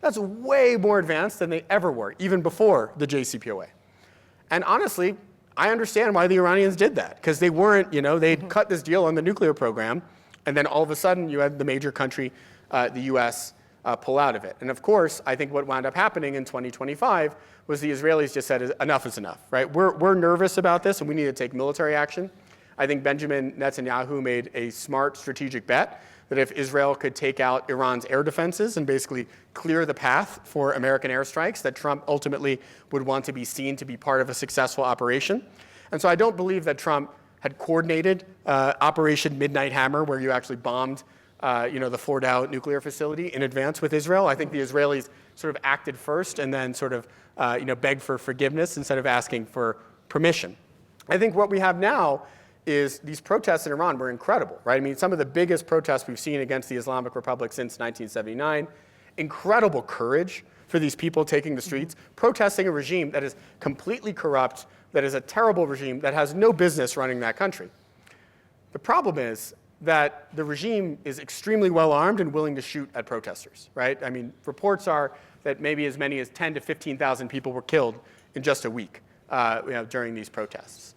That's way more advanced than they ever were, even before the JCPOA. And honestly, I understand why the Iranians did that, because they weren't, they'd cut this deal on the nuclear program, and then all of a sudden you had the major country, the US, pull out of it. And of course, I think what wound up happening in 2025 was the Israelis just said, enough is enough, right? We're nervous about this, and we need to take military action. I think Benjamin Netanyahu made a smart strategic bet that if Israel could take out Iran's air defenses and basically clear the path for American airstrikes, that Trump ultimately would want to be seen to be part of a successful operation. And so I don't believe that Trump had coordinated Operation Midnight Hammer, where you actually bombed the Fordow nuclear facility in advance with Israel. I think the Israelis sort of acted first and then sort of begged for forgiveness instead of asking for permission. I think what we have now is these protests in Iran were incredible, right? I mean, some of the biggest protests we've seen against the Islamic Republic since 1979, incredible courage for these people taking the streets, protesting a regime that is completely corrupt, that is a terrible regime, that has no business running that country. The problem is that the regime is extremely well armed and willing to shoot at protesters, right? I mean, reports are that maybe as many as 10 to 15,000 people were killed in just a week during these protests.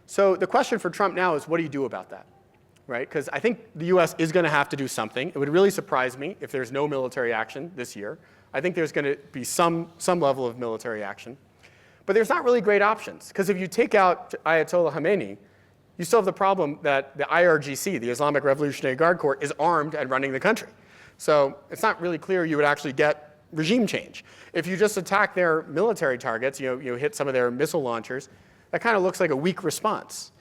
So the question for Trump now is, what do you do about that, right? Because I think the US is going to have to do something. It would really surprise me if there's no military action this year. I think there's going to be some level of military action. But there's not really great options, because if you take out Ayatollah Khamenei, you still have the problem that the IRGC, the Islamic Revolutionary Guard Corps, is armed and running the country. So it's not really clear you would actually get regime change. If you just attack their military targets, you hit some of their missile launchers, that kind of looks like a weak response.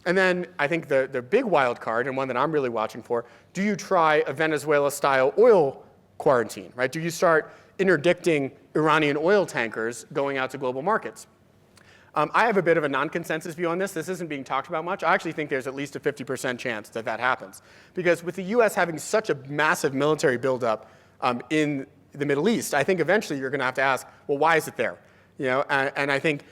And then I think the big wild card, and one that I'm really watching for, do you try a Venezuela-style oil quarantine, right? Do you start interdicting Iranian oil tankers going out to global markets? I have a bit of a non-consensus view on this. This isn't being talked about much. I actually think there's at least a 50% chance that that happens. Because with the US having such a massive military buildup in the Middle East, I think eventually you're going to have to ask, well, why is it there? And I think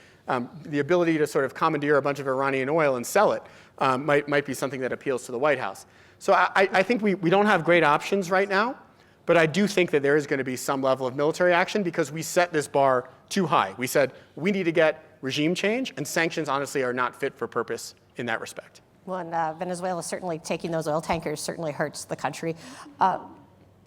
the ability to sort of commandeer a bunch of Iranian oil and sell it might be something that appeals to the White House. So I think we don't have great options right now, but I do think that there is going to be some level of military action because we set this bar too high. We said we need to get regime change, and sanctions honestly are not fit for purpose in that respect. Well, and Venezuela certainly taking those oil tankers certainly hurts the country.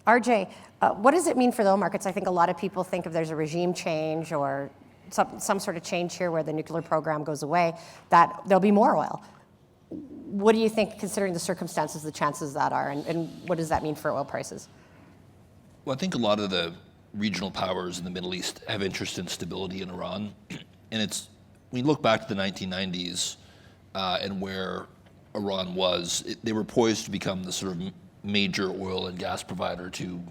RJ, what does it mean for the oil markets? I think a lot of people think if there's a regime change or some sort of change here where the nuclear program goes away, that there'll be more oil. What do you think, considering the circumstances, the chances that are, and what does that mean for oil prices? Well, I think a lot of the regional powers in the Middle East have interest in stability in Iran. And when you look back to the 1990s and where Iran was, they were poised to become the sort of major oil and gas provider to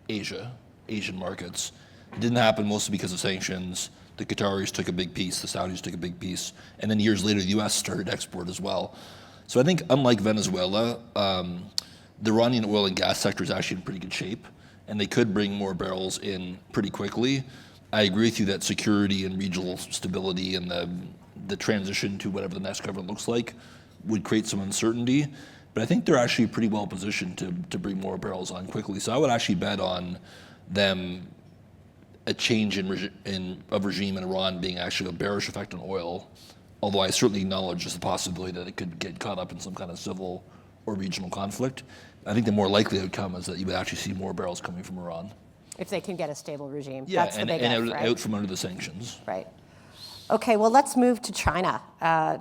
Asian markets. It didn't happen mostly because of sanctions. The Qataris took a big piece, the Saudis took a big piece, and then years later the US started export as well. So I think unlike Venezuela, the Iranian oil and gas sector is actually in pretty good shape, and they could bring more barrels in pretty quickly. I agree with you that security and regional stability and the transition to whatever the next government looks like would create some uncertainty, but I think they're actually pretty well positioned to bring more barrels on quickly. So I would actually bet on them a change of regime in Iran being actually a bearish effect on oil, although I certainly acknowledge there's the possibility that it could get caught up in some kind of civil or regional conflict. I think the more likely outcome is that you would actually see more barrels coming from Iran. If they can get a stable regime. Yeah, that's the big F, right? out from under the sanctions. Right. Okay, well, let's move to China.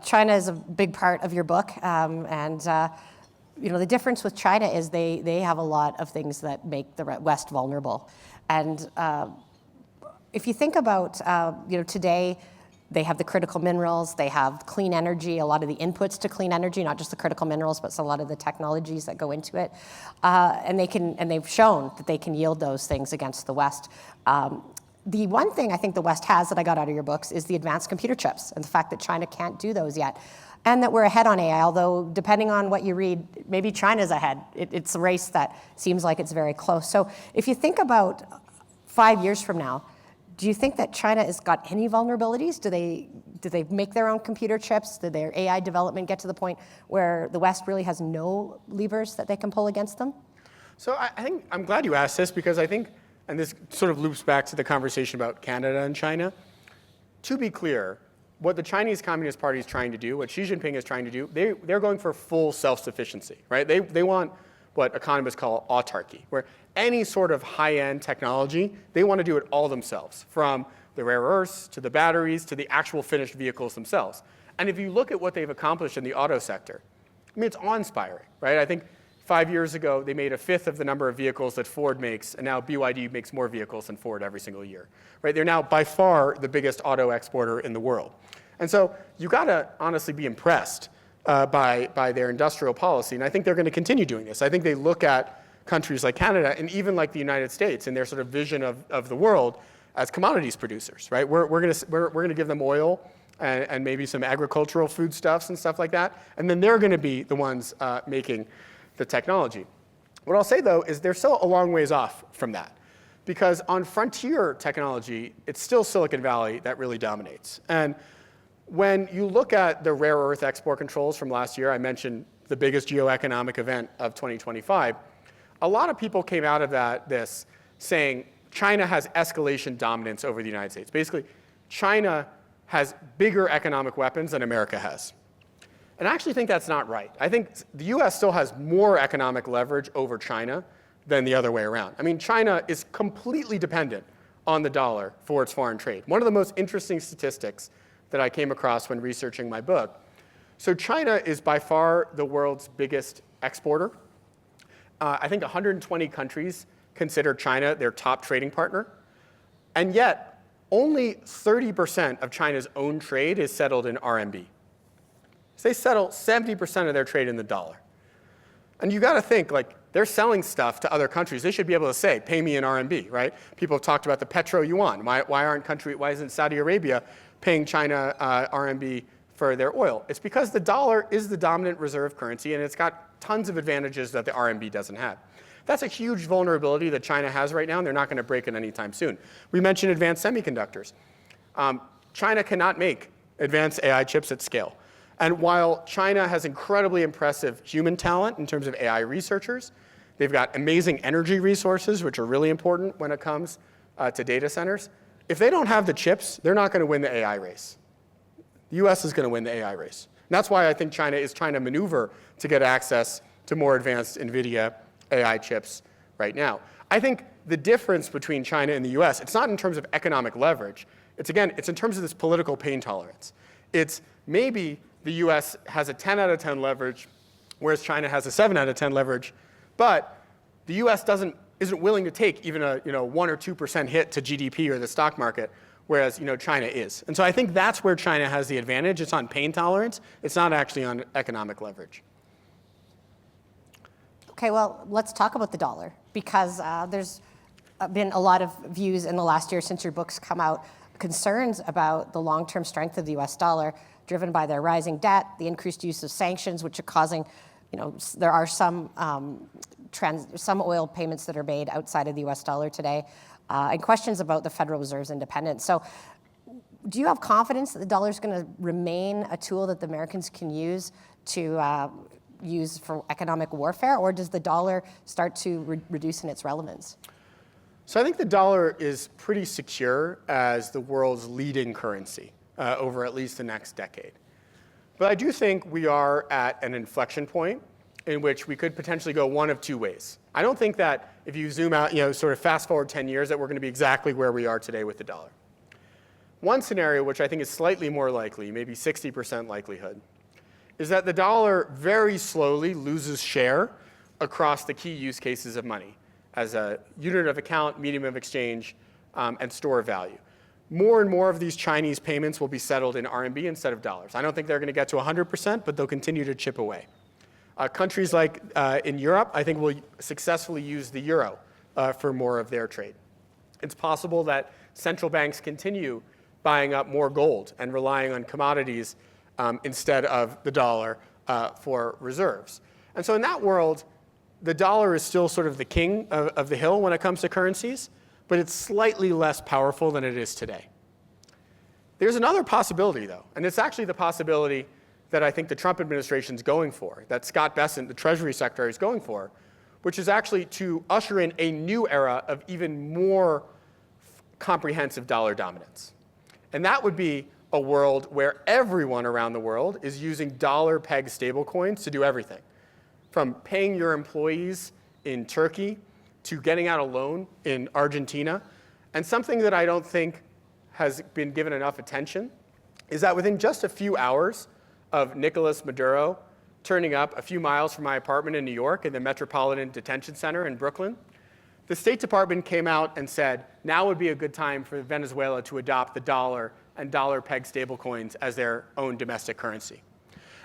China is a big part of your book, and the difference with China is they have a lot of things that make the West vulnerable. And if you think about, today, they have the critical minerals, they have clean energy, a lot of the inputs to clean energy, not just the critical minerals, but a lot of the technologies that go into it. And they've shown that they can yield those things against the West. The one thing I think the West has that I got out of your books is the advanced computer chips and the fact that China can't do those yet. And that we're ahead on AI, although depending on what you read, maybe China's ahead. It's a race that seems like it's very close. So if you think about 5 years from now, do you think that China has got any vulnerabilities? Do they make their own computer chips? Did their AI development get to the point where the West really has no levers that they can pull against them? So I think I'm glad you asked this because I think, and this sort of loops back to the conversation about Canada and China. To be clear, what the Chinese Communist Party is trying to do, what Xi Jinping is trying to do, they're going for full self-sufficiency, right? They want what economists call autarky, where any sort of high-end technology, they want to do it all themselves, from the rare earths to the batteries to the actual finished vehicles themselves. And if you look at what they've accomplished in the auto sector, I mean, it's awe-inspiring, right? I think 5 years ago, they made a fifth of the number of vehicles that Ford makes, and now BYD makes more vehicles than Ford every single year, right? They're now by far the biggest auto exporter in the world. And so you got to honestly be impressed by their industrial policy. And I think they're going to continue doing this. I think they look at countries like Canada and even like the United States and their sort of vision of the world as commodities producers, right? We're going to give them oil and maybe some agricultural foodstuffs and stuff like that. And then they're going to be the ones making the technology. What I'll say, though, is they're still a long ways off from that. Because on frontier technology, it's still Silicon Valley that really dominates. And when you look at the rare earth export controls from last year, I mentioned the biggest geoeconomic event of 2025, a lot of people came out of this saying China has escalation dominance over the United States. Basically, China has bigger economic weapons than America has. And I actually think that's not right. I think the US still has more economic leverage over China than the other way around. I mean, China is completely dependent on the dollar for its foreign trade. One of the most interesting statistics that I came across when researching my book. So China is by far the world's biggest exporter. I think 120 countries consider China their top trading partner. And yet, only 30% of China's own trade is settled in RMB. So they settle 70% of their trade in the dollar. And you got to think, like, they're selling stuff to other countries. They should be able to say, pay me in RMB, right? People have talked about the petro yuan. Why isn't Saudi Arabia paying China RMB for their oil? It's because the dollar is the dominant reserve currency, and it's got tons of advantages that the RMB doesn't have. That's a huge vulnerability that China has right now, and they're not going to break it anytime soon. We mentioned advanced semiconductors. China cannot make advanced AI chips at scale. And while China has incredibly impressive human talent in terms of AI researchers, they've got amazing energy resources, which are really important when it comes to data centers. If they don't have the chips, they're not going to win the AI race. The US is going to win the AI race. And that's why I think China is trying to maneuver to get access to more advanced NVIDIA AI chips right now. I think the difference between China and the US, it's not in terms of economic leverage. It's in terms of this political pain tolerance. It's maybe the US has a 10 out of 10 leverage, whereas China has a 7 out of 10 leverage, but the US isn't willing to take even a 1 or 2% hit to GDP or the stock market, whereas China is. And so I think that's where China has the advantage. It's on pain tolerance. It's not actually on economic leverage. Okay, well, let's talk about the dollar, because there's been a lot of views in the last year since your book's come out, concerns about the long-term strength of the US dollar, driven by their rising debt, the increased use of sanctions, which are causing, there are some oil payments that are made outside of the US dollar today, and questions about the Federal Reserve's independence. So do you have confidence that the dollar is going to remain a tool that the Americans can use to use for economic warfare, or does the dollar start to reduce in its relevance? So I think the dollar is pretty secure as the world's leading currency over at least the next decade. But I do think we are at an inflection point in which we could potentially go one of two ways. I don't think that if you zoom out, sort of fast forward 10 years, that we're going to be exactly where we are today with the dollar. One scenario, which I think is slightly more likely, maybe 60% likelihood, is that the dollar very slowly loses share across the key use cases of money as a unit of account, medium of exchange, and store of value. More and more of these Chinese payments will be settled in RMB instead of dollars. I don't think they're going to get to 100%, but they'll continue to chip away. Countries like in Europe, I think, will successfully use the euro for more of their trade. It's possible that central banks continue buying up more gold and relying on commodities instead of the dollar for reserves. And so in that world, the dollar is still sort of the king of the hill when it comes to currencies, but it's slightly less powerful than it is today. There's another possibility, though, and it's actually the possibility that I think the Trump administration is going for, that Scott Bessent, the Treasury Secretary, is going for, which is actually to usher in a new era of even more comprehensive dollar dominance. And that would be a world where everyone around the world is using dollar-pegged stablecoins to do everything, from paying your employees in Turkey to getting out a loan in Argentina. And something that I don't think has been given enough attention is that within just a few hours of Nicolas Maduro turning up a few miles from my apartment in New York in the Metropolitan Detention Center in Brooklyn, the State Department came out and said, now would be a good time for Venezuela to adopt the dollar and dollar-pegged stablecoins as their own domestic currency.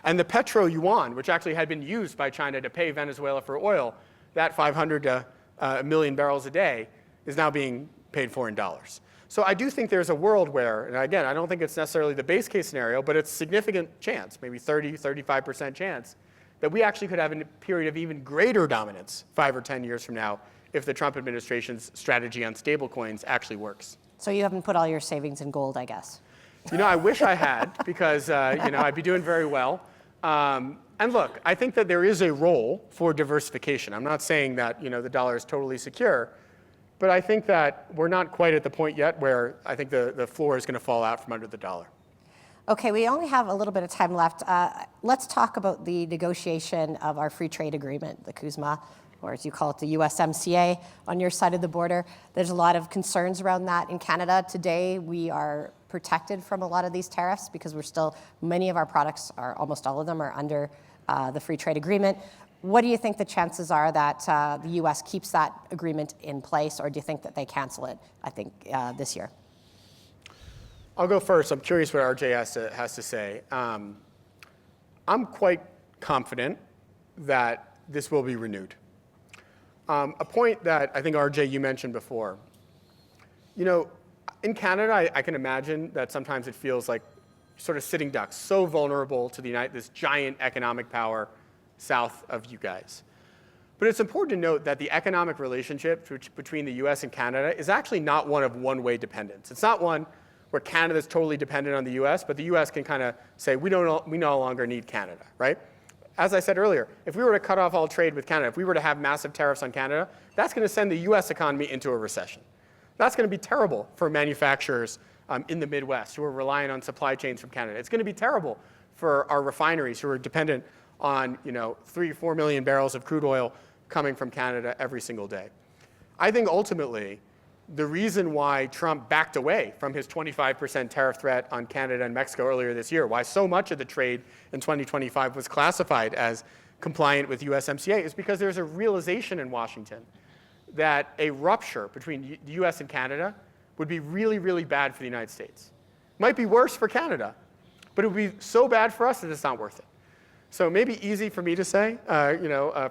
And the petro yuan, which actually had been used by China to pay Venezuela for oil, that 500 to a million barrels a day, is now being paid for in dollars. So I do think there's a world where, and again, I don't think it's necessarily the base case scenario, but it's a significant chance, maybe 30, 35% chance, that we actually could have a period of even greater dominance 5 or 10 years from now if the Trump administration's strategy on stablecoins actually works. So you haven't put all your savings in gold, I guess. I wish I had, because I'd be doing very well. And look, I think that there is a role for diversification. I'm not saying that the dollar is totally secure, but I think that we're not quite at the point yet where I think the floor is going to fall out from under the dollar. Okay, we only have a little bit of time left. Let's talk about the negotiation of our free trade agreement, the CUSMA, or as you call it, the USMCA, on your side of the border. There's a lot of concerns around that in Canada. Today, we are protected from a lot of these tariffs because many of our products, almost all of them, are under the free trade agreement. What do you think the chances are that the US keeps that agreement in place, or do you think that they cancel it, this year? I'll go first. I'm curious what RJ has to say. I'm quite confident that this will be renewed. A point that I think, RJ, you mentioned before. In Canada, I can imagine that sometimes it feels like sort of sitting ducks, so vulnerable to this giant economic power south of you guys. But it's important to note that the economic relationship between the US and Canada is actually not one of one-way dependence. It's not one where Canada is totally dependent on the US, but the US can kind of say, we no longer need Canada, right? As I said earlier, if we were to cut off all trade with Canada, if we were to have massive tariffs on Canada, that's going to send the US economy into a recession. That's going to be terrible for manufacturers in the Midwest who are relying on supply chains from Canada. It's going to be terrible for our refineries who are dependent on 3 or 4 million barrels of crude oil coming from Canada every single day. I think ultimately, the reason why Trump backed away from his 25% tariff threat on Canada and Mexico earlier this year, why so much of the trade in 2025 was classified as compliant with USMCA, is because there's a realization in Washington that a rupture between the US and Canada would be really, really bad for the United States. Might be worse for Canada, but it would be so bad for us that it's not worth it. So maybe easy for me to say,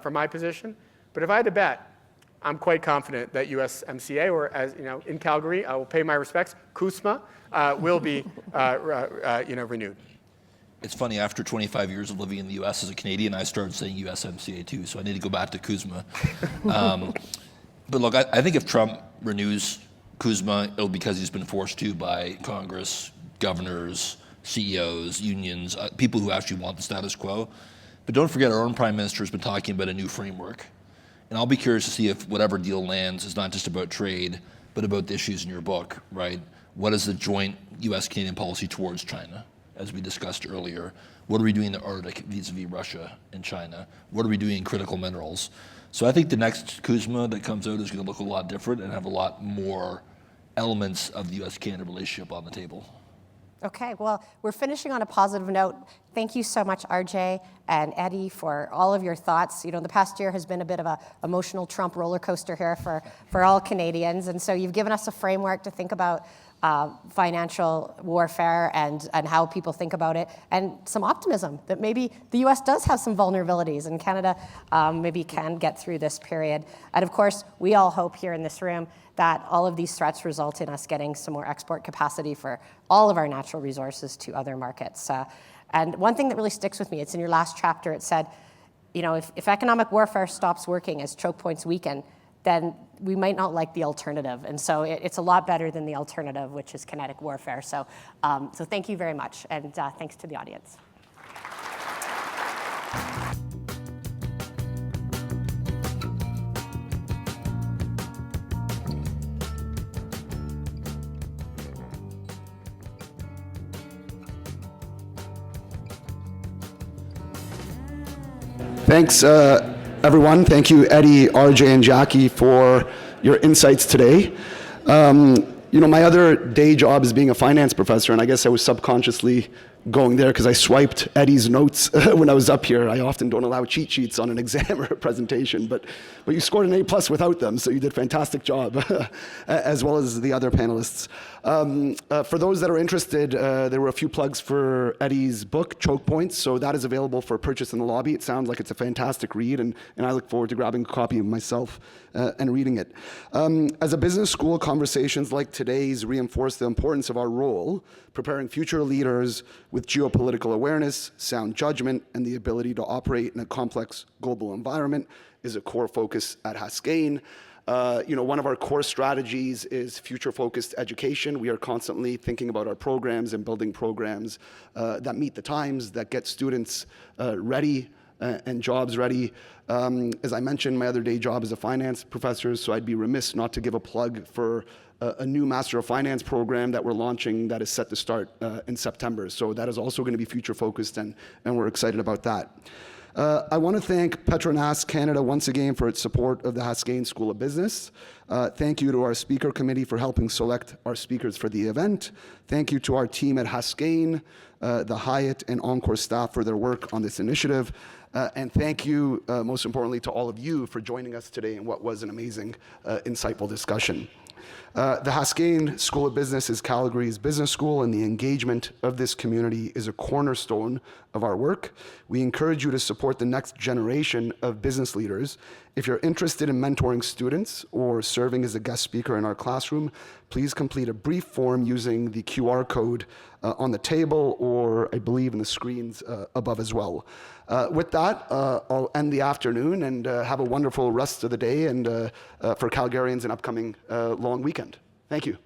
from my position, but if I had to bet, I'm quite confident that USMCA, or as in Calgary, I will pay my respects, CUSMA, will be renewed. It's funny, after 25 years of living in the US as a Canadian, I started saying USMCA too, so I need to go back to CUSMA. But look, I think if Trump renews CUSMA, it'll be because he's been forced to by Congress, governors, CEOs, unions, people who actually want the status quo. But don't forget, our own Prime Minister has been talking about a new framework. And I'll be curious to see if whatever deal lands is not just about trade, but about the issues in your book, right? What is the joint US-Canadian policy towards China, as we discussed earlier? What are we doing in the Arctic vis-a-vis Russia and China? What are we doing in critical minerals? So I think the next CUSMA that comes out is going to look a lot different and have a lot more elements of the US-Canada relationship on the table. Okay, well, we're finishing on a positive note. Thank you so much, RJ and Eddie, for all of your thoughts. The past year has been a bit of an emotional Trump roller coaster here for all Canadians. And so you've given us a framework to think about financial warfare and how people think about it, and some optimism that maybe the US does have some vulnerabilities and Canada maybe can get through this period. And of course, we all hope here in this room that all of these threats result in us getting some more export capacity for all of our natural resources to other markets. And one thing that really sticks with me, it's in your last chapter, it said, if economic warfare stops working as choke points weaken, then we might not like the alternative. And so it's a lot better than the alternative, which is kinetic warfare. So thank you very much, and thanks to the audience. Thanks, everyone. Thank you, Eddie, RJ, and Jackie, for your insights today. My other day job is being a finance professor, and I guess I was subconsciously going there because I swiped Eddie's notes when I was up here. I often don't allow cheat sheets on an exam or a presentation, but you scored an A+ without them, so you did a fantastic job, as well as the other panelists. For those that are interested, there were a few plugs for Eddie's book, Chokepoints, so that is available for purchase in the lobby. It sounds like it's a fantastic read, and I look forward to grabbing a copy of myself and reading it. As a business school, conversations like today's reinforce the importance of our role preparing future leaders with geopolitical awareness, sound judgment, and the ability to operate in a complex global environment is a core focus at Haskayne. One of our core strategies is future-focused education. We are constantly thinking about our programs and building programs that meet the times, that get students ready and jobs ready. As I mentioned, my other day job is a finance professor, so I'd be remiss not to give a plug for a new Master of Finance program that we're launching that is set to start in September. So that is also going to be future-focused, and we're excited about that. I want to thank PETRONAS Canada once again for its support of the Haskayne School of Business. Thank you to our speaker committee for helping select our speakers for the event. Thank you to our team at Haskayne, the Hyatt and Encore staff for their work on this initiative. And thank you, most importantly, to all of you for joining us today in what was an amazing, insightful discussion. The Haskayne School of Business is Calgary's business school, and the engagement of this community is a cornerstone of our work. We encourage you to support the next generation of business leaders. If you're interested in mentoring students or serving as a guest speaker in our classroom, please complete a brief form using the QR code on the table, or I believe in the screens above as well. With that, I'll end the afternoon and have a wonderful rest of the day, and for Calgarians, an upcoming long weekend. Thank you.